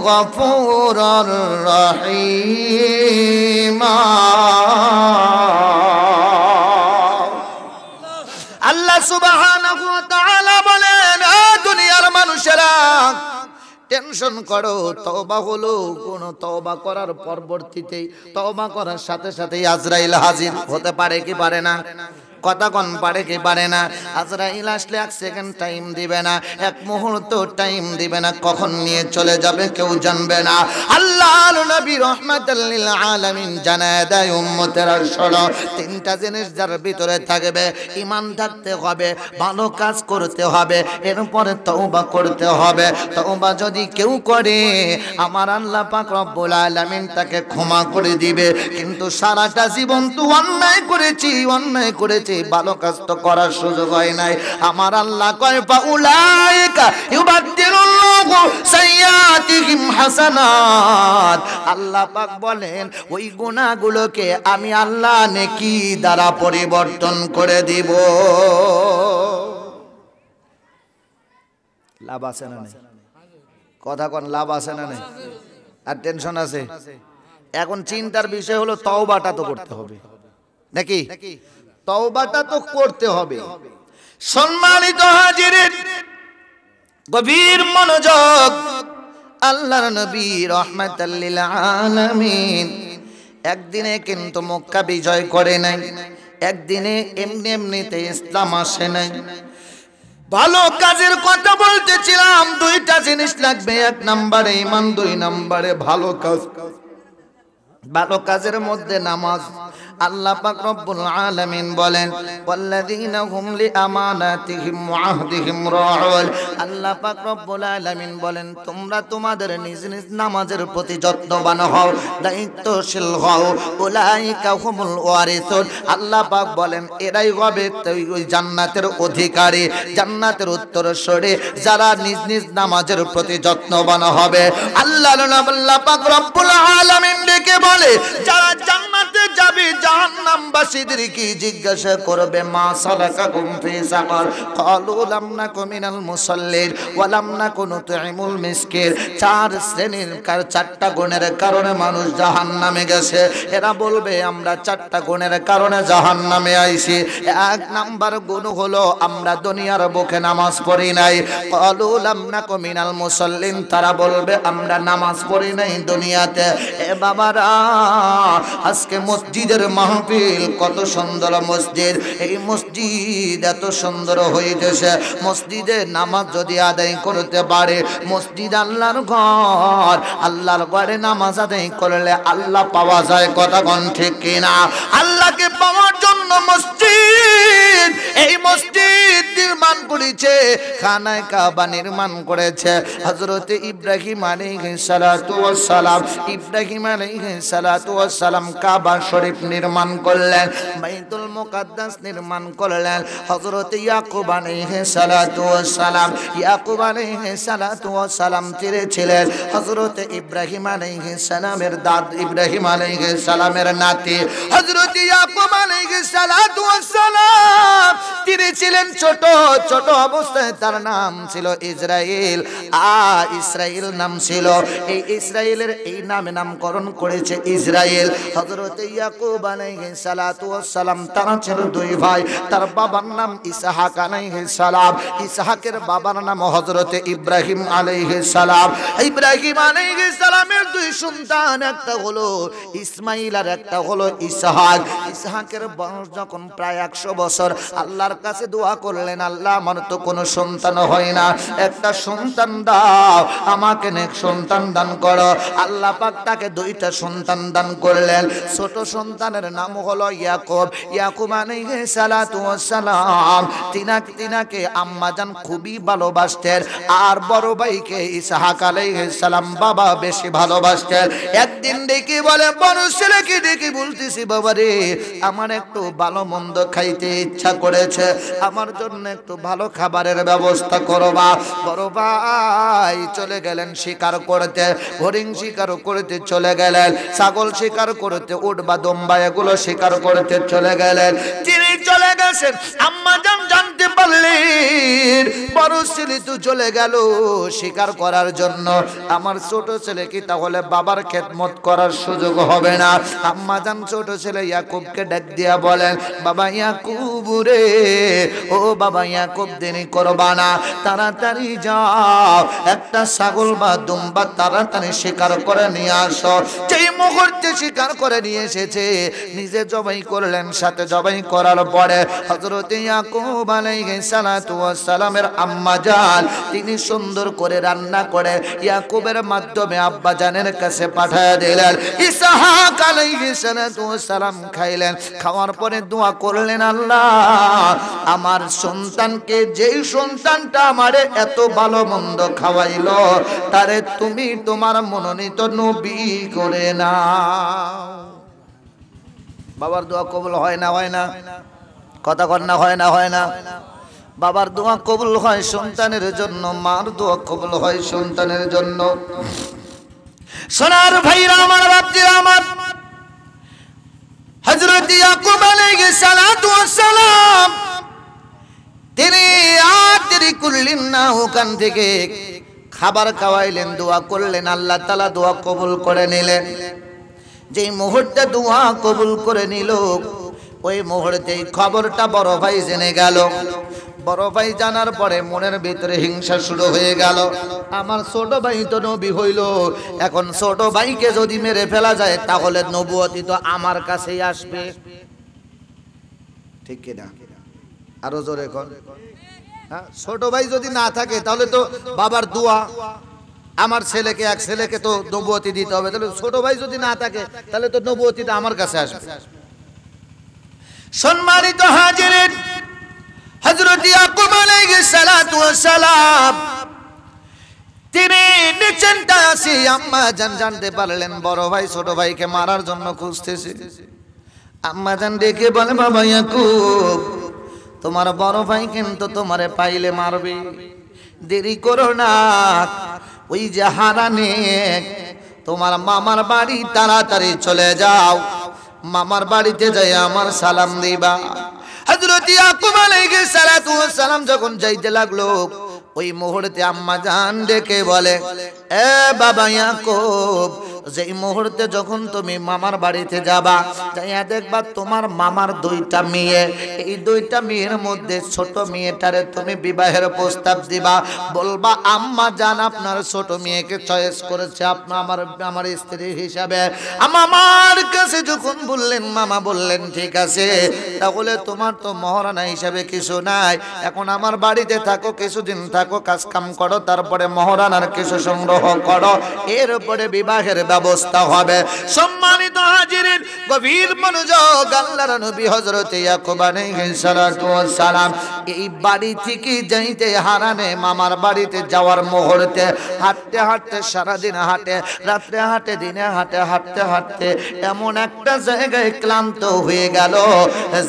গফুরুর রহিমা। আল্লাহ সুবহানাহু ওয়া তাআলা বলেন, দুনিয়ার মানুষেরা টেনশন করো, তওবা হলো কোন তওবা করার পরবর্তীতে তওবা করার সাথে সাথে আজরাইল হাজির হতে পারে কি পারে না? কথা কোন পারে কি পারে না? আজরাইল আসলে এক সেকেন্ড টাইম দিবে না, এক মুহূর্ত টাইম দিবে না, কখন নিয়ে চলে যাবে কেউ জানবে না। আল্লাহর নবী রাহমাতাল লিল আলামিন জানায় দেয়, উম্মতেরা শোনো, তিনটা জিনিস যার ভিতরে থাকবে, ঈমান থাকতে হবে, ভালো কাজ করতে হবে, এরপরে তওবা করতে হবে। তওবা যদি কেউ করে, আমার আল্লাহ পাক রব্বুল আলামিন তাকে ক্ষমা করে দিবে। কিন্তু সারাটা জীবন তো অন্যায় করেছি, ভালো কাজ তো করার সুযোগ হয় নাই। আমার আল্লাহ কয়, ফাউলাইকা ইউবাদদিলুল্লাহু সাইয়্যাতিহিম হাসানাত। আল্লাহ পাক বলেন, ওই গুনাহগুলোকে আমি আল্লাহ নেকি দ্বারা পরিবর্তন করে দিব। লাভ আছে না নাই? কথা কোন লাভ আছে না নাই? আর টেনশন আছে? এখন চিন্তার বিষয় হলো তওবাটা তো করতে হবে নাকি? তওবাটা তো করতে হবে। সম্মানিত হাজিরিন, গভীর মনোযোগ। আল্লাহর নবী রাহমাতাল লিল আলামিন একদিনে কিন্তু মক্কা বিজয় করে নাই, একদিনে এমনিতে ইসলাম আসে নাই। ভালো কাজের কথা বলতেছিলাম, দুইটা জিনিস লাগবে, এক নম্বরে ঈমান, দুই নম্বরে ভালো কাজ। ভালো কাজের মধ্যে নামাজ। আল্লাহ পাক রব্বুল আলামিন বলেন, ওয়াল্লাযীনা হুম লিআমানাতিহিম ওয়া আহদিহিম রাউল। আল্লাহ পাক রব্বুল আলামিন বলেন, তোমরা তোমাদের নিজ নিজ নামাজের প্রতি যত্নবান হও, দায়িত্বশীল হও। উলাইকা হুমুল ওয়ারিসুন। আল্লাহ পাক বলেন, এরাই হবে ওই জান্নাতের অধিকারী, জান্নাতের উত্তরসূরি, যারা নিজ নিজ নামাজের প্রতি যত্নবান হবে। আল্লাহ পাক রব্বুল আলামিন ডেকে বলে, যারা জান্নাতে যাবে, জাহান্নামবাসীদের কি জিজ্ঞাসা করবে, মা সালাকাকুম ফি সাকার? ক্বালু লাম নাকু মিনাল মুসাল্লিন ওয়া লাম নাকু নুতঈমুল মিসকিন। চার শ্রেণীর চারটা গুণের কারণে মানুষ জাহান্নামে গেছে। এরা বলবে, আমরা চারটা গুণের কারণে জাহান্নামে আইছি। এক নাম্বার গুণ হলো, আমরা দুনিয়ার বুকে নামাজ পড়ি নাই। ক্বালু লাম নাকু মিনাল মুসাল্লিন। তারা বলবে, আমরা নামাজ পড়ি নাই দুনিয়াতে। এ বাবারা, আজকে মসজিদের মাহফিল, কত সুন্দর মসজিদ, এই মসজিদ এত সুন্দর হইতেছে। মসজিদে নামাজ যদি আদায় করতে পারে, মসজিদ আল্লাহর ঘর, আল্লাহর ঘরে নামাজ আদায় করলে আল্লাহ পাওয়া যায়। কথা কোন ঠিক কিনা? আল্লাহকে পাওয়ার জন্য মসজিদ, এই মসজিদ নির্মাণ করেছে, খানায়ে কাবা নির্মাণ করেছে হযরত ইব্রাহিম আলাইহিস সালাতু ওয়াস সালাম। ইব্রাহিম আলাইহিস সালাতু ওয়াস সালাম কাবা শরীফ নির্মাণ করলেন, বাইতুল মুকাদ্দাস নির্মাণ করলেন হযরত ইয়াকুব আলাইহিস সালাতু ওয়াস সালাম। ইয়াকুব আলাইহিস সালাতু ওয়াস সালাম ছিলেন হযরত ইব্রাহিম আলাইহিস সালামের দাদা, ইব্রাহিম আলাইহিস সালামের নাতি হযরত ইয়াকুব আলাইহিস সালাতু ওয়াস সালাম। তিনি ছিলেন ছোট ছোট অবস্থায়, তার নাম ছিল ইসরাইল। ইসরাইল নাম ছিল। এই ইসরাইলের এই নামে নামকরণ করেছে ইসরাইল। হযরত ইয়াকুব আলাইহিস সালাতু ওয়াস সালাম, তারা ছিল দুই ভাই। তার বাবার নাম ইসহাক আলাইহিস সালাম, ইসহাকের বাবার নাম হযরত ইব্রাহিম আলাইহিস সালাম। ইব্রাহিম আলাইহিস সালামের দুই সন্তান, একটা হলো ইসমাইল আর একটা হলো ইসহাক। ইসহাকের বয়স যখন প্রায় 100 বছর, আল্লাহর কাছে দোয়া করলেন, আল্লাহ আমার তো কোনো সন্তান হয় না, একটা সন্তান দাও, আমাকে নেক সন্তান দান করো। আল্লাহ পাক তাকে দুইটা সন্তান দান করলেন। ছোট সন্তানের নাম হলো ইয়াকুব, ইয়াকুব আলাইহিস সালাতু ওয়াস সালাম তিনাকে আম্মাজান খুবই ভালোবাসতেন, আর বড় ভাইকে ইসহাক আলাইহিস সালাম বাবা বেশি ভালোবাসতেন। একদিন ডেকে বলে, বড় ছেলেকে ডেকে বলতেছি, বাবা রে আমার একটু ভালো মন্দ খাইতে ইচ্ছা করেছে, আমার জন্য একটু ভালো খাবারের ব্যবস্থা করবা। বড় ভাই চলে গেলেন শিকার করতে, হরিণ শিকার করতে চলে গেলেন, ছাগল শিকার করতে, উট বা দম্বা এগুলো শিকার করতে চলে গেলেন। তিনি চলে গেছেন, আম্মা জানতে পারলেন বড় ছেলে তো চলে গেল শিকার করার জন্য, আমার ছোট ছেলে কি তাহলে বাবার খেদমত করার সুযোগ হবে না? আম্মা জান ছোট ছেলে ইয়াকুবকে ডাক দিয়া বলেন, বাবা ইয়াকুব রে, ও বাবা ইয়াকুব দেরি করবা না, তাড়াতাড়ি যাও একটা ছাগল বা দুম্বা তাড়াতাড়ি শিকার করে নিয়ে আসো। যেই মুহূর্তে শিকার করে নিয়ে এসেছে নিজে জবাই করলেন, সাথে জবাই করার পরে হযরত ইয়াকুব আলাইহিস সালাতু ওয়াস সালামের আম্মা জান তিনি সুন্দর করে রান্না করে ইয়াকুবের মাধ্যমে আব্বা জানের কাছে পাঠিয়ে দিলেন। ইসহাক আলাইহিস সালাতু ওয়াস সালাম খাইলেন, খাওয়ার পরে দোয়া করলেন, আল্লাহ আমার সন্তানকে, যেই সন্তানটা আমারে এত ভালো মন্দ খাওয়াইলো তারে তুমি তোমার মনোনীত নবী করে নাও। বাবার দোয়া কবুল হয় না? হয় না? কথা কর না, হয় না? হয় না? বাবার দোয়া কবুল হয় সন্তানের জন্য, মার দোয়া কবুল হয় সন্তানের জন্য। সোনার ভাইরা আমার, বাপজিরা আমার, হযরত ইয়াকুব আলাইহিস সালাতু ওয়াস সালাম তিনি আর দেরি করলেন না, ওখান থেকে খাবার খাওয়াইলেন, দোয়া করলেন, আল্লাহ তাআলা দোয়া কবুল করে নিলেন। যেই মুহূর্তে দোয়া কবুল করে নিল ওই মুহূর্তে খবরটা বড় ভাই জেনে গেল। বড় ভাই জানার পরে মনের ভিতরে হিংসা শুরু হয়ে গেল, আমার ছোট ভাই তো নবী হইল, এখন ছোট ভাইকে যদি মেরে ফেলা যায় তাহলে নবুয়তি তো আমার কাছেই আসবে। ঠিক কিনা? আরো জোরে কর। হ্যাঁ, ছোট ভাই যদি না থাকে তাহলে তো বাবার দোয়া, আমার ছেলেকে, এক ছেলেকে তো নবুয়তি দিতে হবে, তাহলে ছোট ভাই যদি না থাকে তাহলে তো নবুয়তিটা আমার কাছে আসবে। সম্মানিত হাজিরিন, হযরত ইয়াকুব আলাইহিস সালাতু ওয়াস সালাম তিনি নিশ্চিন্তা আছি, আম্মা জানতে পারলেন বড় ভাই ছোট ভাইকে মারার জন্য খুঁজতেছে। আম্মা জান ডেকে বলে, বাবা ইয়াকুব তোমার বড় ভাই কিন্তু তোমারে পাইলে মারবে, দেরি করো না, ওই যে হারানে তোমার মামার বাড়ি তাড়াতাড়ি চলে যাও, মামার বাড়িতে যাই আমার সালাম দিবা। হযরত ইয়াকুব আলাইহিস সালাতু ওয়াস সালাম যখন যাইতে লাগলো ওই মুহূর্তে আম্মা জান ডেকে বলে, এ বাবা ইয়াকুব, যেই মুহূর্তে যখন তুমি মামার বাড়িতে যাবা যাইয়া দেখবা তোমার মামার দুইটা মেয়ে, এই দুইটা মেয়ের মধ্যে ছোট মেয়েটারে তুমি বিবাহের প্রস্তাব দিবা, বলবা আম্মা জান আপনার ছোট মেয়েকে চয়েস করেছে আমার স্ত্রী হিসাবে। মামার কাছে যখন বললেন, মামা বললেন ঠিক আছে, তাহলে তোমার তো মহারানা হিসাবে কিছু নাই, এখন আমার বাড়িতে থাকো, কিছুদিন থাকো, কাজ কাম করো, তারপরে মহারানার কিছু সংগ্রহ করো, এরপরে বিবাহের ব্যবস্থা হবে। সম্মানিত হাজিরিন, গভীর মনোযোগ, আল্লাহর নবী হযরত ইয়াকুব আলাইহিস সালাতু ওয়াস সালাম এই বাড়ি থেকে যাইতে হারানে মামার বাড়িতে যাওয়ার মুহূর্তে হাঁটতে হাঁটতে, সারাদিন হাঁটে, রাত্রে হাঁটে, দিনে হাঁটে, হাঁটতে হাঁটতে এমন একটা জায়গায় ক্লান্ত হয়ে গেল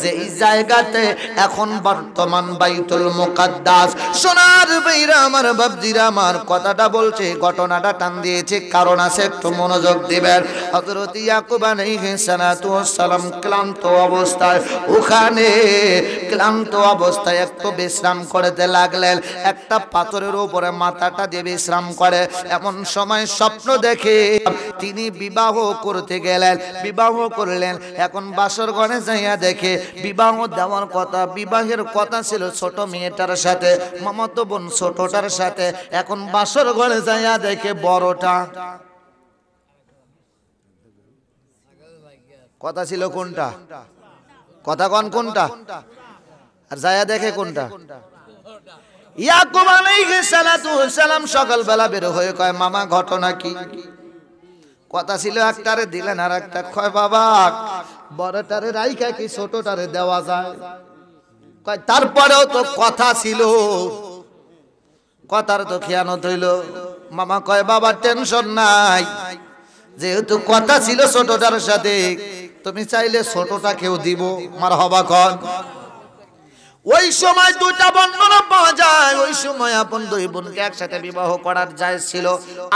যে এই জায়গাতে এখন বর্তমান বাইতুল মুকাদ্দাস। সোনার ভাইরা আমার, বাপজিরা আমার, কথাটা বলছে, ঘটনাটা টান দিয়েছে, কারণ আছে, একটু মনোযোগ দিবেন। হযরত ইয়াকুব আলাইহিস সালাতু ওয়াস সালাম ক্লান্ত অবস্থায়, ওখানে ক্লান্ত অবস্থায় একটু বিশ্রাম করতে লাগলেন, একটা পাথরের উপরে মাথাটা দিয়ে বিশ্রাম করে। এমন সময় স্বপ্ন দেখে তিনি বিবাহ করতে গেলেন, বিবাহ করলেন। এখন বাসর ঘরে যাইয়া দেখে বিবাহ দেওয়ার কথা, বিবাহের কথা ছিল ছোট মেয়েটার সাথে, মামাতো বোন ছোটটার সাথে, এখন বাসর ঘরে যাইয়া দেখে বড়টা। কথা ছিল কোনটা? কথা কোনটা? আর যায়া দেখে কোনটা? ইয়াকুব আলাইহিস সালাতু ওয়াস সালাম সকালবেলা বের হয়ে কয়, মামা ঘটনা কি? কথা ছিল একটারে দিলেন আর একটা কয় বাবা বড়টারে রাইখা কি ছোটটারে দেওয়া যায়? কয় তারপরেও তো কথা ছিল, কথার তো খেয়ানত হইল। মামা কয় বাবা টেনশন নাই, যেহেতু কথা ছিল ছোটটার সাথে, তুমি চাইলে ছোটটাকেও দিব। মারহাবা কন। ওই সময় দুটা বর্ণনা পাওয়া যায়, ওই সময় আপন দুই বোনকে একসাথে বিবাহ করার জায়েজ ছিল।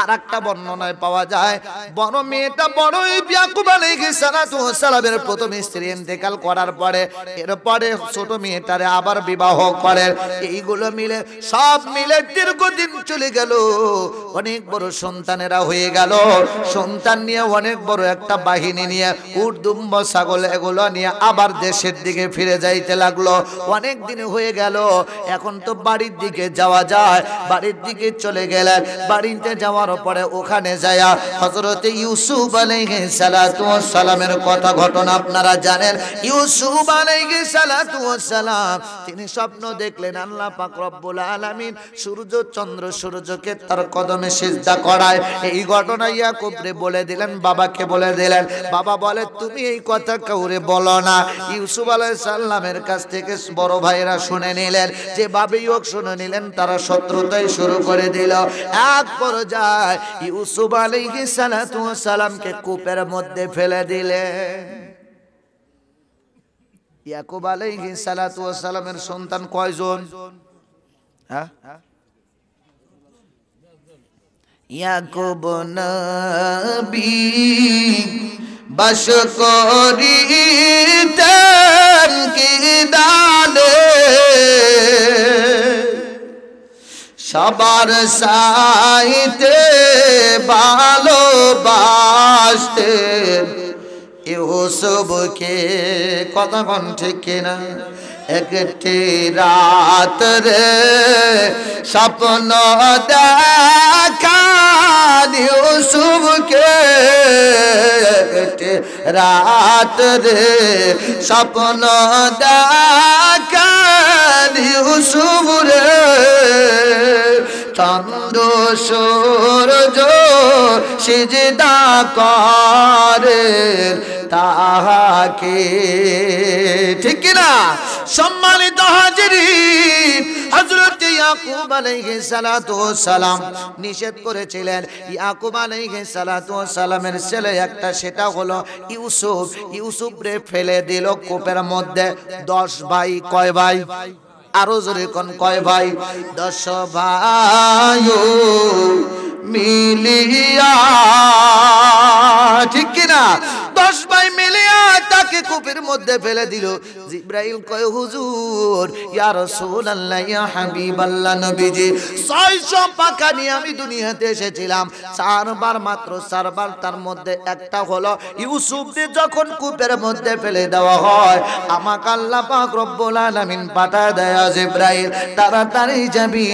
আর একটা বর্ণনায় পাওয়া যায় বড় মেয়েটা বড় ইয়াকুব আলাইহিস সালাতু ওয়াস সালামের প্রথম স্ত্রী ইন্তেকাল করার পরে এরপরে ছোট মেয়েটারে আবার বিবাহ করেন। এইগুলো মিলে সব মিলে দীর্ঘদিন চলে গেল, অনেক বড় সন্তানেরা হয়ে গেল। সন্তান নিয়ে অনেক বড় একটা বাহিনী নিয়ে উট দুম্ব ছাগল এগুলো নিয়ে আবার দেশের দিকে ফিরে যাইতে লাগলো। অনেক দিন হয়ে গেল, এখন তো বাড়ির দিকে যাওয়া যায়। বাড়ির দিকে চলে গেলেন। বাড়িতে যাওয়ার পরে ওখানে যায়া হযরত ইউসুফ আলাইহিস সালাতু ওয়াস সালামের কথা ঘটনা আপনারা জানেন। ইউসুফ আলাইহিস সালাতু ওয়াস সালাম তিনি স্বপ্ন দেখলেন আল্লাহ পাক রব্বুল আলামিন সূর্য চন্দ্র সূর্যকে তার কদমে সিজদা করায়। এই ঘটনা ইয়াকুবরে বলে দিলেন, বাবাকে বলে দিলেন। বাবা বলে তুমি এই কথা কাউরে বলো না। ইউসুফ আলাইহিস সালামের কাছ থেকে বড় ভাইরা শুনে নিলেন, যে ভাবি হোক শুনে নিলেন, তারা শত্রুতাই শুরু করে দিল। এক পর্যায়ে ইউসুফ আলাইহিস সালাতু ওয়াস সালামকে কূপের মধ্যে ফেলে দিলেন। ইয়াকুব আলাইহিস সালাতু ওয়াস সালামের সন্তান কয়জন? হ্যাঁ, ইয়াকুব নবী বাস করিতেন কি দালে, সবার সাইতে ভালোবাসতেন ইউসুফকে। কথা কোন ঠিক কিনা? একটি রাত রে স্বপ্ন দেখা ইউসুফকে, একটি রাত রে স্বপ্ন দেখা ইউসুফ রে, চন্দ্র সূর্য সিজদা করে তাহাকে। ঠিক কিনা? সম্মানিত হাজিরিন, হযরত ইয়াকুব আলাইহিস সালাতু ওয়াস সালাম নিষেধ করেছিলেন। ইয়াকুব আলাইহিস সালাতু ওয়াস সালামের ছেলে একটা, সেটা হলো ইউসুফ। ইউসুফরে ফেলে দিল কূপের মধ্যে। 10 ভাই। কয় ভাই? আরো জোরে কোন কয় ভাই? 10 ভাই মিলিয়া। ঠিক কিনা? 10 ভাই মিলিয়া তাকে কূপের মধ্যে ফেলে দিল। জিবরাইল কয় হুজুর, ইয়া রাসূলুল্লাহ, ইয়া হাবিবাল্লাহ, নবীজি 600 পাখা নিয়ে আমি দুনিয়াতে এসেছিলাম। 4 বার, মাত্র 4 বার, তার মধ্যে একটা হলো ইউসুফকে যখন কূপের মধ্যে ফেলে দেওয়া হয়, আমাকে আল্লাহ পাক রব্বুল আলামিন পাঠায় দেয় জিবরাইল, তাড়াতাড়ি যাবি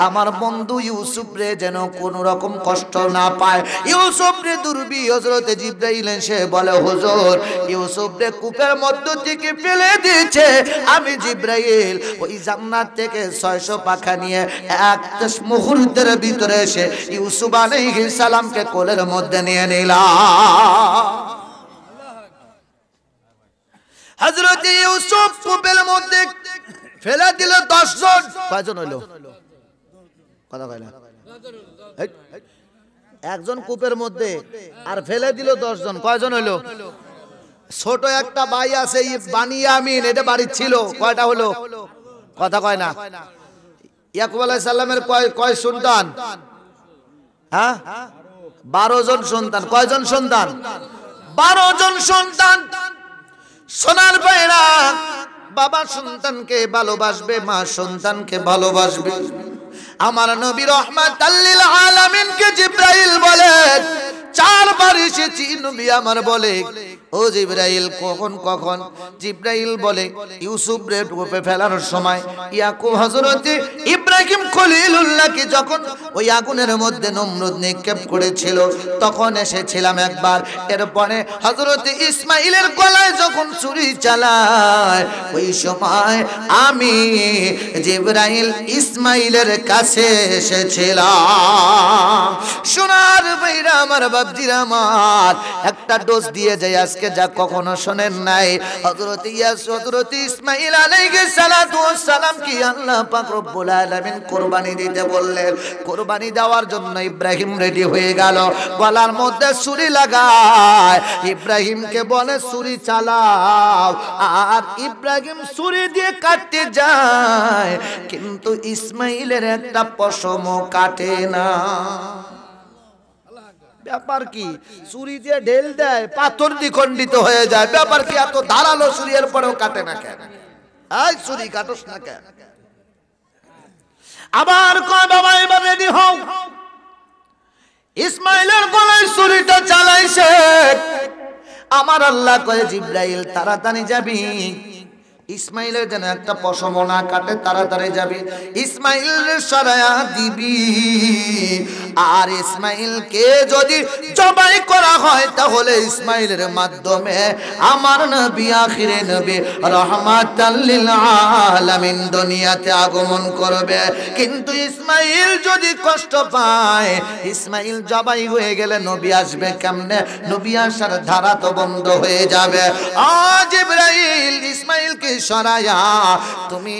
আমার বন্ধু ইউসুফরে যেন কোনো রকম কষ্ট না পায়। ইউসুফরে দুর্বি হযরত জিবরাইল এসে বলে হুজুর, ইউসুফরে কূপের মধ্য থেকে ফেলে দিয়েছে। আমি জিবরাইল ওই জান্নাত থেকে 600 পাখা নিয়ে এক মুহূর্তের ভিতরে এসে ইউসুফ আলাইহিস সালামকে কোলের মধ্যে নিয়ে নিলাম। হযরত ইউসুফ কূপের মধ্যে ফেলে দিল 10 জন। কয়জন হইল? কথা কয় না। একজন কূপের মধ্যে আর ফেলে দিল 10 জন। কয়জন হইল? ছোট একটা ভাই আছে বানিয়ামিন, এটা বাড়ির ছিল। কয়টা হলো? কথা কয় না। ইয়াকুব আলাইহিস সালামের কয় সন্তান? হ্যাঁ, 12 জন সন্তান। কয়জন সন্তান? 12 জন সন্তান। সোনার ভাইরা, বাবা সন্তানকে ভালোবাসবে, মা সন্তানকে ভালোবাসবে। আমার নবী রাহমাতাল লিল আলামিনকে জিবরাইল বলে 4 বার এসেছি। নবী আমার বলে ও জিবরাইল কখন কখন জিবরাইল বলে ইউসুফ রে ডুবে ফেলার সময় ইয়াকুব হযরত ইব্রাহিম খলিলুল্লাহকে যখন ওই আগুনের মধ্যে নমরুদ নিক্ষেপ করেছিল তখন এসেছিলাম একবার। এরপরে হযরত ইসমাইলের গলায় যখন ছুরি চালায় ওই সময় আমি জিবরাইল ইসমাইলের কাছে এসেছিলাম। সোনার ভাইরা আমার, বাপজিরা আমার, একটা ডোজ দিয়ে যায় আজকে যা কখনো শোনেন নাই। হযরত ইসমাইল আলাইহিস সালাতু ওয়াস সালাম কি আল্লাহ পাক রব্বুল আলামিন কুরবানি দিতে বললেন। কুরবানি দেওয়ার জন্য ইব্রাহিম রেডি হয়ে গেল, গলার মধ্যে ছুরি লাগায় ইব্রাহিমকে বলে ছুরি চালাও, আর ইব্রাহিম ছুরি দিয়ে কাটতে যায় কিন্তু ইসমাইলের একটা পশমও কাটে না। ব্যাপার কি? ছুরি দিয়ে ঢেল দেয়, পাথর দ্বিখণ্ডিত হয়ে যায়। ব্যাপার কি? এত ধারালো ছুরি এর পরেও কাটে না কেন? এই ছুরি কাটস না কেন? আবার কয় বাবা এবার রেডি হও। ইসমাইলের গলায় ছুরিটা চালাইছে। আমার আল্লাহ কয় জিবরাইল তাড়াতাড়ি যাবি, ইসমাইলের যেন একটা পশম না কাটে, তাড়াতাড়ি যাবি, ইসমাইলের সরায়া দিবি। আর ইসমাইলকে যদি জবাই করা হয় তাহলে ইসমাইলের মাধ্যমে আমার নবী আখিরে নবী রাহমাতাল লিল আলামিন দুনিয়াতে আগমন করবে। কিন্তু ইসমাইল যদি কষ্ট পায়, ইসমাইল জবাই হয়ে গেলে নবী আসবে কেমনে? নবী আসার ধারা তো বন্ধ হয়ে যাবে। আজ জিবরাইল ইসমাইলকে সরায়া তুমি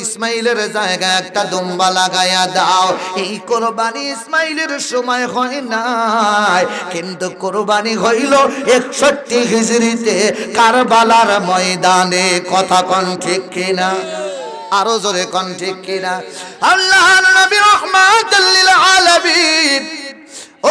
ইসমাইলের জায়গায় একটা দুম্বা লাগায়া দাও। এই কুরবানি ইসমাইলের সময় হয় নাই, কিন্তু কুরবানি হইল 61 হিজরিতে কারবালার ময়দানে। কথা কোন ঠিক কিনা? আরো জোরে কোন ঠিক কিনা? আল্লাহর নবী রাহমাতাল লিল আলামিন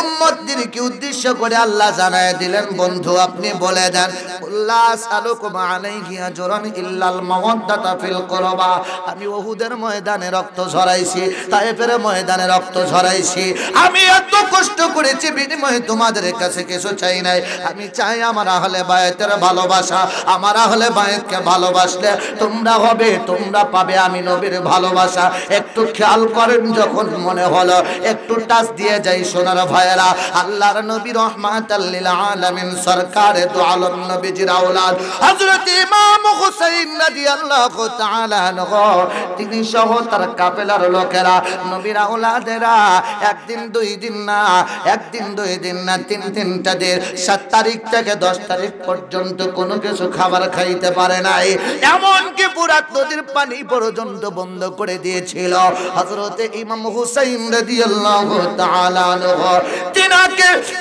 উম্মতদেরকে উদ্দেশ্য করে আল্লাহ জানায় দিলেন, বন্ধু আপনি বলে দেন আল্লাহ সালুকুম আলাইহি আজরান ইল্লাল মাওয়াদ্দাতা ফিল কুরবা। আমি উহুদের ময়দানে রক্ত ঝরাইছি, তায়েফের ময়দানে রক্ত ঝরাইছি, আমি এত কষ্ট করেছি, বিনিময়ে তোমাদের কাছে কিছু চাই নাই। আমি চাই আমার আহলে বায়াতের ভালোবাসা। আমার আহলে বায়াতকে ভালোবাসলে তোমরা হবে, তোমরা পাবে আমি নবীর ভালোবাসা। একটু খেয়াল করেন, যখন মনে হলো একটু টাচ দিয়ে যাই সোনার ভাইরা, আল্লাহর নবী রাহমাতাল লিল আলামিন সরকারে দু আলম নবীজির আওলাদ হযরত ইমাম হুসাইন রাদিয়াল্লাহু তাআলা আনহু, তিনি সহ তার কাফেলার লোকেরা, নবীর আওলাদেরা একদিন দুই দিন না, একদিন দুই দিন না, তিনটা দিন, 7 তারিখ থেকে 10 তারিখ পর্যন্ত কোনো কিছু খাবার খাইতে পারে নাই। এমনকি পুরা নদীর পানি পর্যন্ত বন্ধ করে দিয়েছিল। হযরত ইমাম হুসাইন রাদিয়াল্লাহু তাআলা আনহু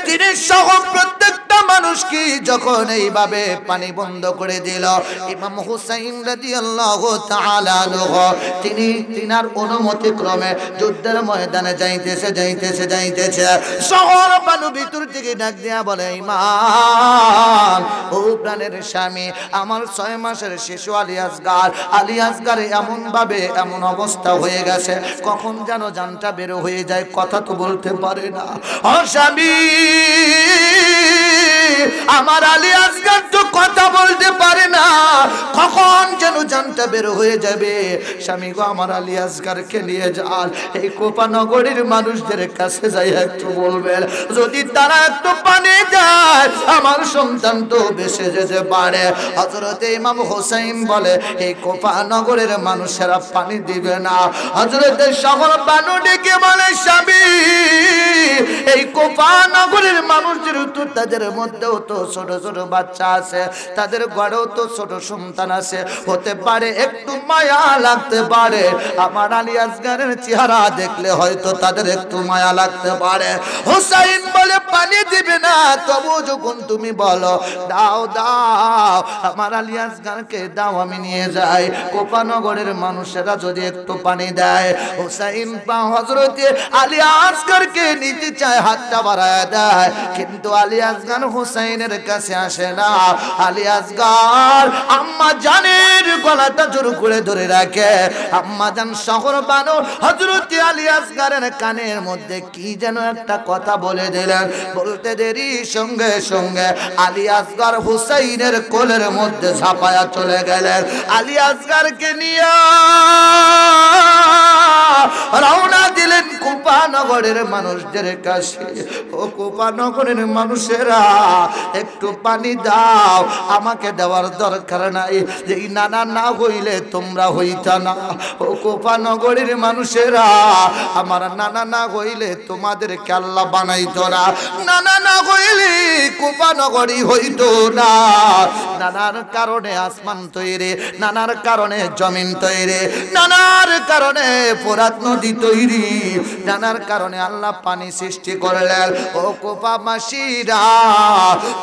তিনি সহ প্রত্যেকটা মানুষ কি যখন এইভাবে পানি বন্ধ করে দিল, ইমাম হুসাইন রাদিয়াল্লাহু তাআলা আনহু তিনার অনুমতি ক্রমে যুদ্ধের ময়দানে যাইতেছে শহর বানু ভিতর থেকে ডাক দিয়া বলে, ইমাম ও প্রাণের স্বামী, আমার 6 মাসের শিশু আলী আসগার এমন ভাবে এমন অবস্থা হয়ে গেছে, কখন যেন জানটা বের হয়ে যায়, কথা তো বলতে পারে না। ও স্বামী, আমার আলী আসগার তো কথা বলতে পারে না, কখন যেন জানটা বের হয়ে যাবে। স্বামী গো, আমার আলী আসগারকে নিয়ে যান, এই কোপানগরের মানুষদের কাছে যাই একটু বলবেন, যদি তারা একটু পানি দেয় আমার সন্তান তো বেঁচে যেতে পারে। হযরত ইমাম হুসাইন বলে, এই কোপানগরের মানুষেরা পানি দিবে না। হযরত শহর বানু ডেকে বলে, স্বামী এই কোপানগরের মানুষদের তো তাদের মধ্যেও তো ছোট ছোট বাচ্চা আছে, তাদের ঘরেও তো ছোট সন্তান আছে, হতে পারে একটু মায়া লাগতে পারে, আমার আলী আসগারের চেহারা দেখলে হয়তো তাদের একটু মায়া লাগতে পারে। হুসাইন বলে, পানি দিবে না, তবু যখন তুমি বলো দাও দাও, আমার আলী আসগারকে দাও, আমি নিয়ে যাই, কোপানগরের মানুষেরা যদি একটু পানি দেয়। হুসাইন হযরত আলী আসগারকে নিতে চায়, হাতটা বাড়ায় দেয়, কিন্তু আলী আসগার হুসাইনের কাছে আসে না। আলী আসগার আম্মা জানের গলাটা জোর করে ধরে রাখে। আম্মা জান শহর বানো হযরত আলী আসগরের কানের মধ্যে কি যেন একটা কথা বলে দিলেন। বলতে দেরি সঙ্গে সঙ্গে আলী আসগর হুসাইনের কোলের মধ্যে ঝাঁপায়া চলে গেলেন। আলী আসগরকে নিয়ে রওনা দিলেন কোপানগরের মানুষদের কাছে। ও কোপানগরের মানুষেরা, একটু পানি দাও, আমাকে দেওয়ার দরকার নাই, এই নানা না হইলে তোমরা হইতা না। ও কোপানগরের মানুষেরা, আমার নানা না হইলে তোমাদেরকে আল্লাহ বানাইতো না, নানা না হইলে কোপানগরই হইতো না। নানার কারণে আসমান তৈরি, নানার কারণে জমিন তৈরি, নানার কারণে ফোরাত নদী তৈরি, নানার কারণে আল্লাহ পানি সৃষ্টি করলেন। ও কোপাবাসীরা,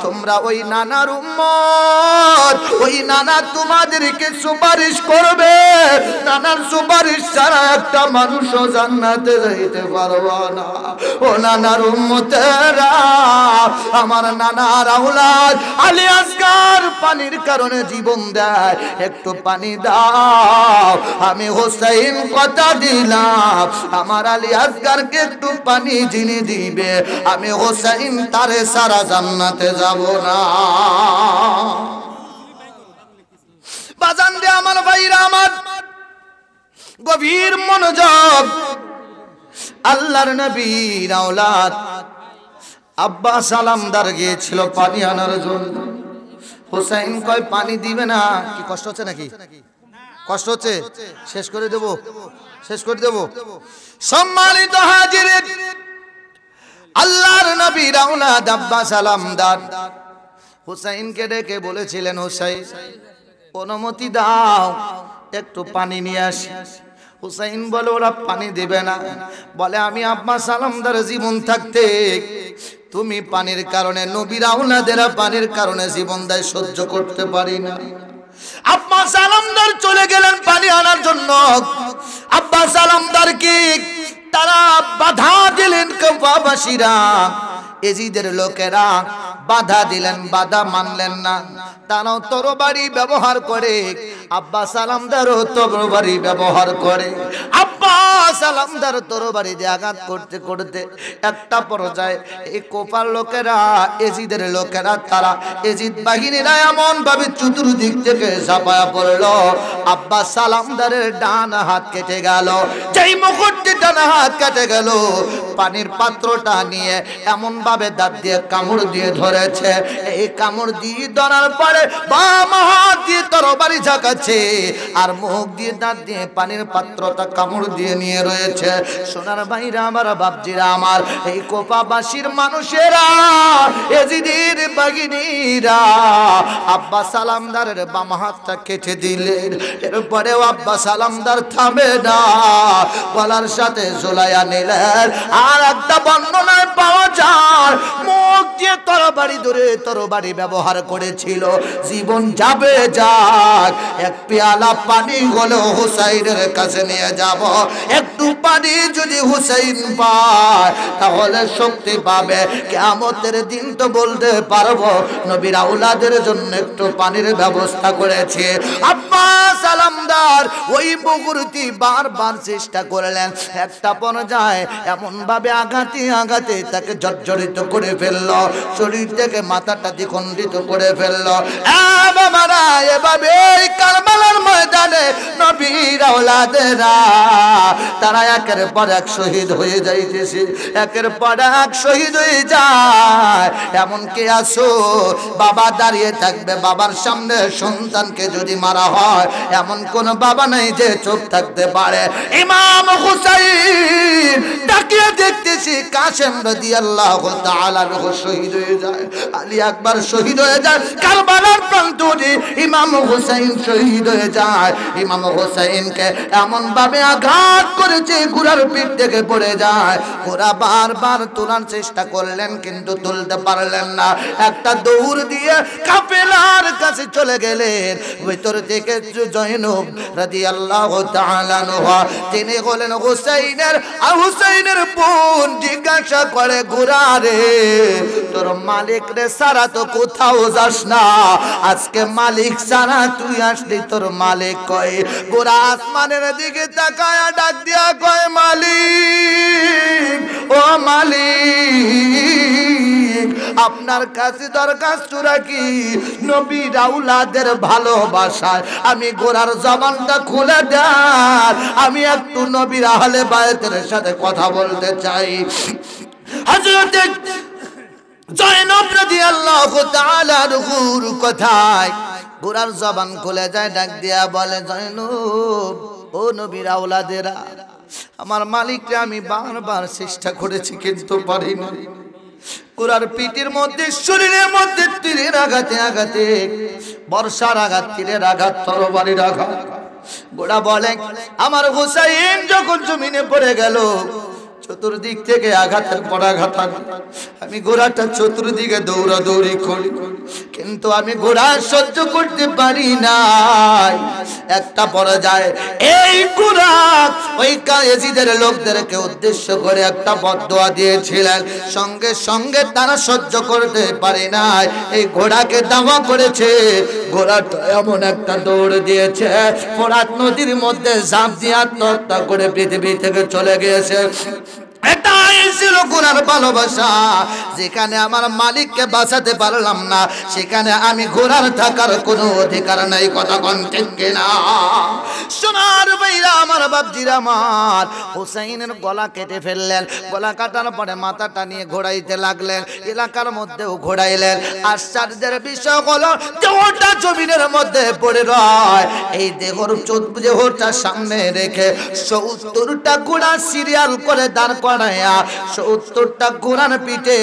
তোমরা ওই নানার উম্মত, ওই নানা তোমাদেরকে সুপারিশ করবে। নানার সুপারিশ ছাড়া একটা মানুষও জান্নাতে যাইতে পারবে না। ও নানার উম্মতেরা, আমার নানার আওলাদ আলী আসগর পানির কারণে জীবন দেয়, একটু পানি দাও। আমি হোসেন কথা দিলাম, আমার আলী আসগরকে একটু পানি যিনি দিবে, আমি হোসেন তারে সারা জান্নাতে যাব না। বাজান রে আমার ভাইরা, আমার গভীর মনোযোগ। আল্লাহর নবীর আওলাদ আব্বাস আলামদার গিয়েছিল পানি আনার জন্য। হোসেন কয় পানি দিবে না। কি কষ্ট হচ্ছে নাকি? কষ্ট হচ্ছে? শেষ করে দেব, শেষ করে দেব। সম্মানিত হাজির, আল্লাহর নবীর আওলাদ আব্বাস আলামদার হুসাইনকে ডেকে বলেছিলেন, হুসাইন অনুমতি দাও, একটু পানি নিয়ে আসি। হুসাইন বলে ওরা পানি দেবে না। বলে আমি আব্বাস আলামদার জীবন থাকতে তুমি পানির কারণে, নবীর আওলাদেরা পানির কারণে জীবন দেয়, সহ্য করতে পারি না। আব্বাস আলামদার চলে গেলেন পানি আনার জন্য। আব্বাস আলামদার কি তারা বাধা দিলেন কুফাবাসীরা, এজিদের লোকেরা বাধা দিলেন, বাধা মানলেন না। তারাও তরবারি ব্যবহার করে, আব্বাস আলামদারও তরবারি ব্যবহার করে। আব্বাস আলামদার তরবারি দিয়ে আঘাত করতে করতে একটা পর্যায়ে এই কোফার লোকেরা, এজিদের লোকেরা, তারা এজিদ বাহিনীরা এমন ভাবে চতুর্দিক থেকে ঝাঁপায়া পড়লো, আব্বাস আলামদারের ডান হাত কেটে গেল। যেই মুহূর্তে ডান হাত কেটে গেল, পানির পাত্রটা নিয়ে এমন ভাবে দাঁত দিয়ে কামড় দিয়ে ধরেছে। এই কামড় দিয়ে ধরার পরে বাম হাত দিয়ে তরবারি ঝাঁকাচ্ছে, আর মুখ দিয়ে দাঁত দিয়ে পানির পাত্রটা কামড় দিয়ে নিয়ে রয়েছে। সোনার ভাইরা আমার, বাপজিরা আমার, এই কোপাবাসীর মানুষেরা, এজিদের বাগিনীরা আব্বাস আলামদারের বাম হাতটা কেটে দিলেন। এরপরেও আব্বাস আলামদার থামে না, গলার সাথে ঝুলাইয়া নিলেন। আর একটা বর্ণনায় পাওয়া যায়, মুখ দিয়ে তরবারি ধরে তরবারি ব্যবহার করেছিল। জীবন যাবে যাক, এক পেয়ালা পানি হলো হুসাইনের কাছে নিয়ে যাব। একটু পানি যদি হুসাইন পায় তাহলে শক্তি পাবে। কিয়ামতের দিন তো বলতে পারবো নবীর আওলাদের জন্য একটু পানির ব্যবস্থা করেছে। আব্বাস আলামদার ওই মুহূর্তে বারবার চেষ্টা করলেন, একটা পর্যায়ে এমন ভাবে আঘাতে আঘাতে তাকে জর্জরিত করে ফেললো, শরীর থেকে মাথাটা দ্বিখণ্ডিত করে ফেললো। বাবারা, এভাবে কারবালার ময়দানে নবীর আওলাদেরা তারা একের পর এক শহীদ হয়ে যাইতেছে, একের পর এক শহীদ হয়ে যায়। এমন কে আসো বাবা দাঁড়িয়ে থাকবে, বাবার সামনে সন্তানকে যদি মারা হয়, এমন কোন বাবা নাই যে চুপ থাকতে পারে। ইমাম হুসাইন তাকিয়ে দেখতেছি, কাসেম রাদিয়াল্লাহু তাআলা শহীদ হয়ে যায়, আলী আকবর শহীদ হয়ে যায়, কারবালার প্রান্তরে ইমাম হুসাইন শহীদ হয়ে যায়। ইমাম হুসাইনকে এমন ভাবে আঘাত করেছে, ঘোড়ার পিঠ থেকে পড়ে যায়। ঘোড়া বারবার তোলার চেষ্টা করলেন কিন্তু তুলতে পারলেন না। একটা দৌড় দিয়ে কাফেলা ঘোড়ার কাছে চলে গেলেন। ভিতর থেকে জয়নব রাদিয়াল্লাহু তাআলা আনহা তিনি বলেন হুসাইনের বোন জিজ্ঞাসা করে, ঘোড়া রে তোর মালিক রে সারা তো কোথাও যাস না, আজকে মালিক সারা তুই আসলি, তোর মালিক কয়? ঘোড়া আসমানের দিকে তাকায় ডাক দিয়া কয়, মালিক ও মালিক, আপনার কাছে দরখাস্ত রাখি, নবীর আওলাদের ভালোবাসায় আমি ঘোড়ার জবানটা খুলে দেন, আমি একটু নবীর আহলে বায়তের সাথে কথা বলতে চাই। হযরত জয়নব রাদিয়াল্লাহু তাআলা আনহুর কথায় ঘোড়ার জবান খুলে যায়, ডাক দিয়া বলে, জয়নব ও নবীর আওলাদেরা, আমার মালিককে আমি বারবার চেষ্টা করেছি কিন্তু পারিনি। ঘোড়ার পিঠের মধ্যে শরীরের মধ্যে তীরের আঘাতে আঘাতে, বর্ষার আঘাত, তীরের আঘাত, তরবারির আঘাত। ঘোড়া বলে, আমার হুসাইন যখন জমিনে পড়ে গেল, চতুর্দিক থেকে আঘাতের পর আঘাত, আমি ঘোড়াটা চতুর্দিকে দৌড়াদৌড়ি করি, কিন্তু আমি ঘোড়া সহ্য করতে পারি না। একটা পর্যায়ে এই ঘোড়া ওই ইয়াজিদের লোকদেরকে উদ্দেশ্য করে একটা বদদোয়া দিয়েছিলেন, সঙ্গে সঙ্গে তারা সহ্য করতে পারে না, এই ঘোড়াকে দাওয়া করেছে। ঘোড়াটা এমন একটা দৌড় দিয়েছে, ফোরাত নদীর মধ্যে ঝাঁপ দিয়ে আত্মহত্যা করে পৃথিবী থেকে চলে গিয়েছে। এটাই ছিল ঘোড়ার ভালোবাসা। যেখানে আমার মালিককে বাঁচাতে পারলাম না, সেখানে আমি ঘোড়ার থাকার কোনো অধিকার নাই। কথা কোন ঠিক কিনা? সোনার ভাইরা আমার, বাপজিরা আমার, হুসাইনের গলা কেটে ফেললেন। গলা কাটার পরে মাথাটা নিয়ে ঘোড়াইতে লাগলেন, এলাকার মধ্যেও ঘোড়াইলেন। আশ্চর্যের বিষয় হলো দেহটা জমিনের মধ্যে পড়ে রয়। এই দেহটা সামনে রেখে ৭০টা ঘোড়া সিরিয়াল করে দাঁড় করায়া ৭০টা ঘোড়ার পিঠে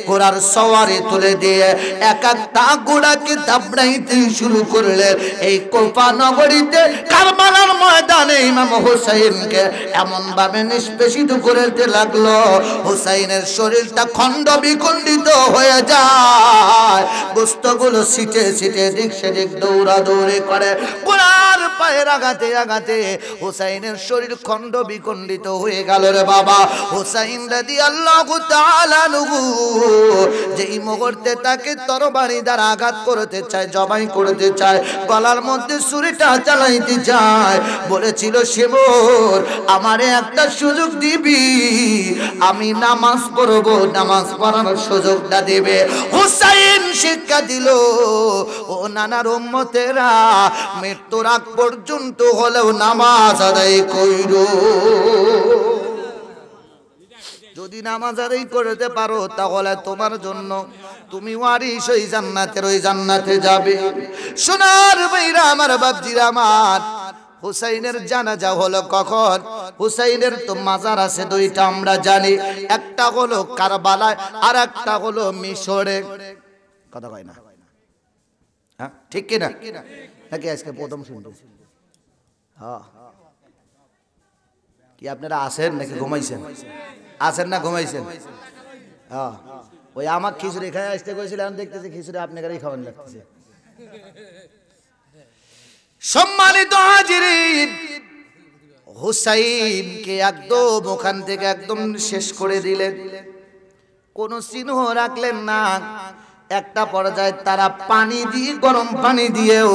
ঘোড়ার সওয়ারি তুলে দিয়ে এক একটা ঘোড়াকে দাবড়াইতে শুরু করলেন। এই কোফা নগরীতে কারবালার ময়দানে ইমাম হুসাইনকে এমন ভাবে নিষ্পেষিত করতে লাগলো, হুসাইনের শরীরটা খণ্ড বিখণ্ডিত হয়ে যায়, গোস্তগুলো ছিটে ছিটে দিক সেদিক দৌড়াদৌড়ি করে। ঘোড়ার পায়ের আঘাতে আঘাতে হুসাইনের শরীর খণ্ড বিখণ্ডিত হয়ে গেল রে বাবা। হুসাইন রাদিয়াল্লাহু তাআলা আনহু যেই মুহূর্তে তাকে তরবারি দ্বারা আঘাত করতে চায়, জবাই করতে চায়, গলার মধ্যে ছুরিটা চালাইতে যায়, বলেছিল, শিবর আমারে একটা সুযোগ দিবি, আমি নামাজ পড়ব, নামাজ পড়ার সুযোগটা দিবে। হুসাইন শিক্ষা দিল, ও নানার উম্মতেরা, মৃত্যুর আগ পর্যন্ত হলেও নামাজ আদায় কইরো। যদি নামাজ আদায় করতে পারো তাহলে তোমার জন্য তুমি ওয়ারিস ওই জান্নাতের, ওই জান্নাতে যাবে। সোনার ভাইরা আমার, বাপজিরা আমার, হুসাইনের জানাজা হলো কখন? হুসাইনের তো মাজার আছে দুইটা আমরা জানি, একটা হলো কারবালায় আর একটা হলো মিশরে। কথা কয় না? হ্যাঁ ঠিক কিনা? নাকি আজকে প্রথম শুনতেছি? হ্যাঁ, কি আপনারা আছেন নাকি ঘুমাইছেন? আছেন না ঘুমাইছেন? হ্যাঁ, ওই আমার খিচুড়ি খাই আসতে কইছিলাম, দেখতেছি খিচুড়ি আপনাদেরই খাওয়ান লাগতেছে। সম্মানিত হাজিরিন, হুসাইনকে একদম ওখান থেকে একদম শেষ করে দিলেন, কোনো চিহ্ন রাখলেন না। একটা পর্যায়ে তারা পানি দিয়ে, গরম পানি দিয়েও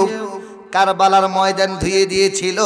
কারবালার ময়দান ধুয়ে দিয়েছিল।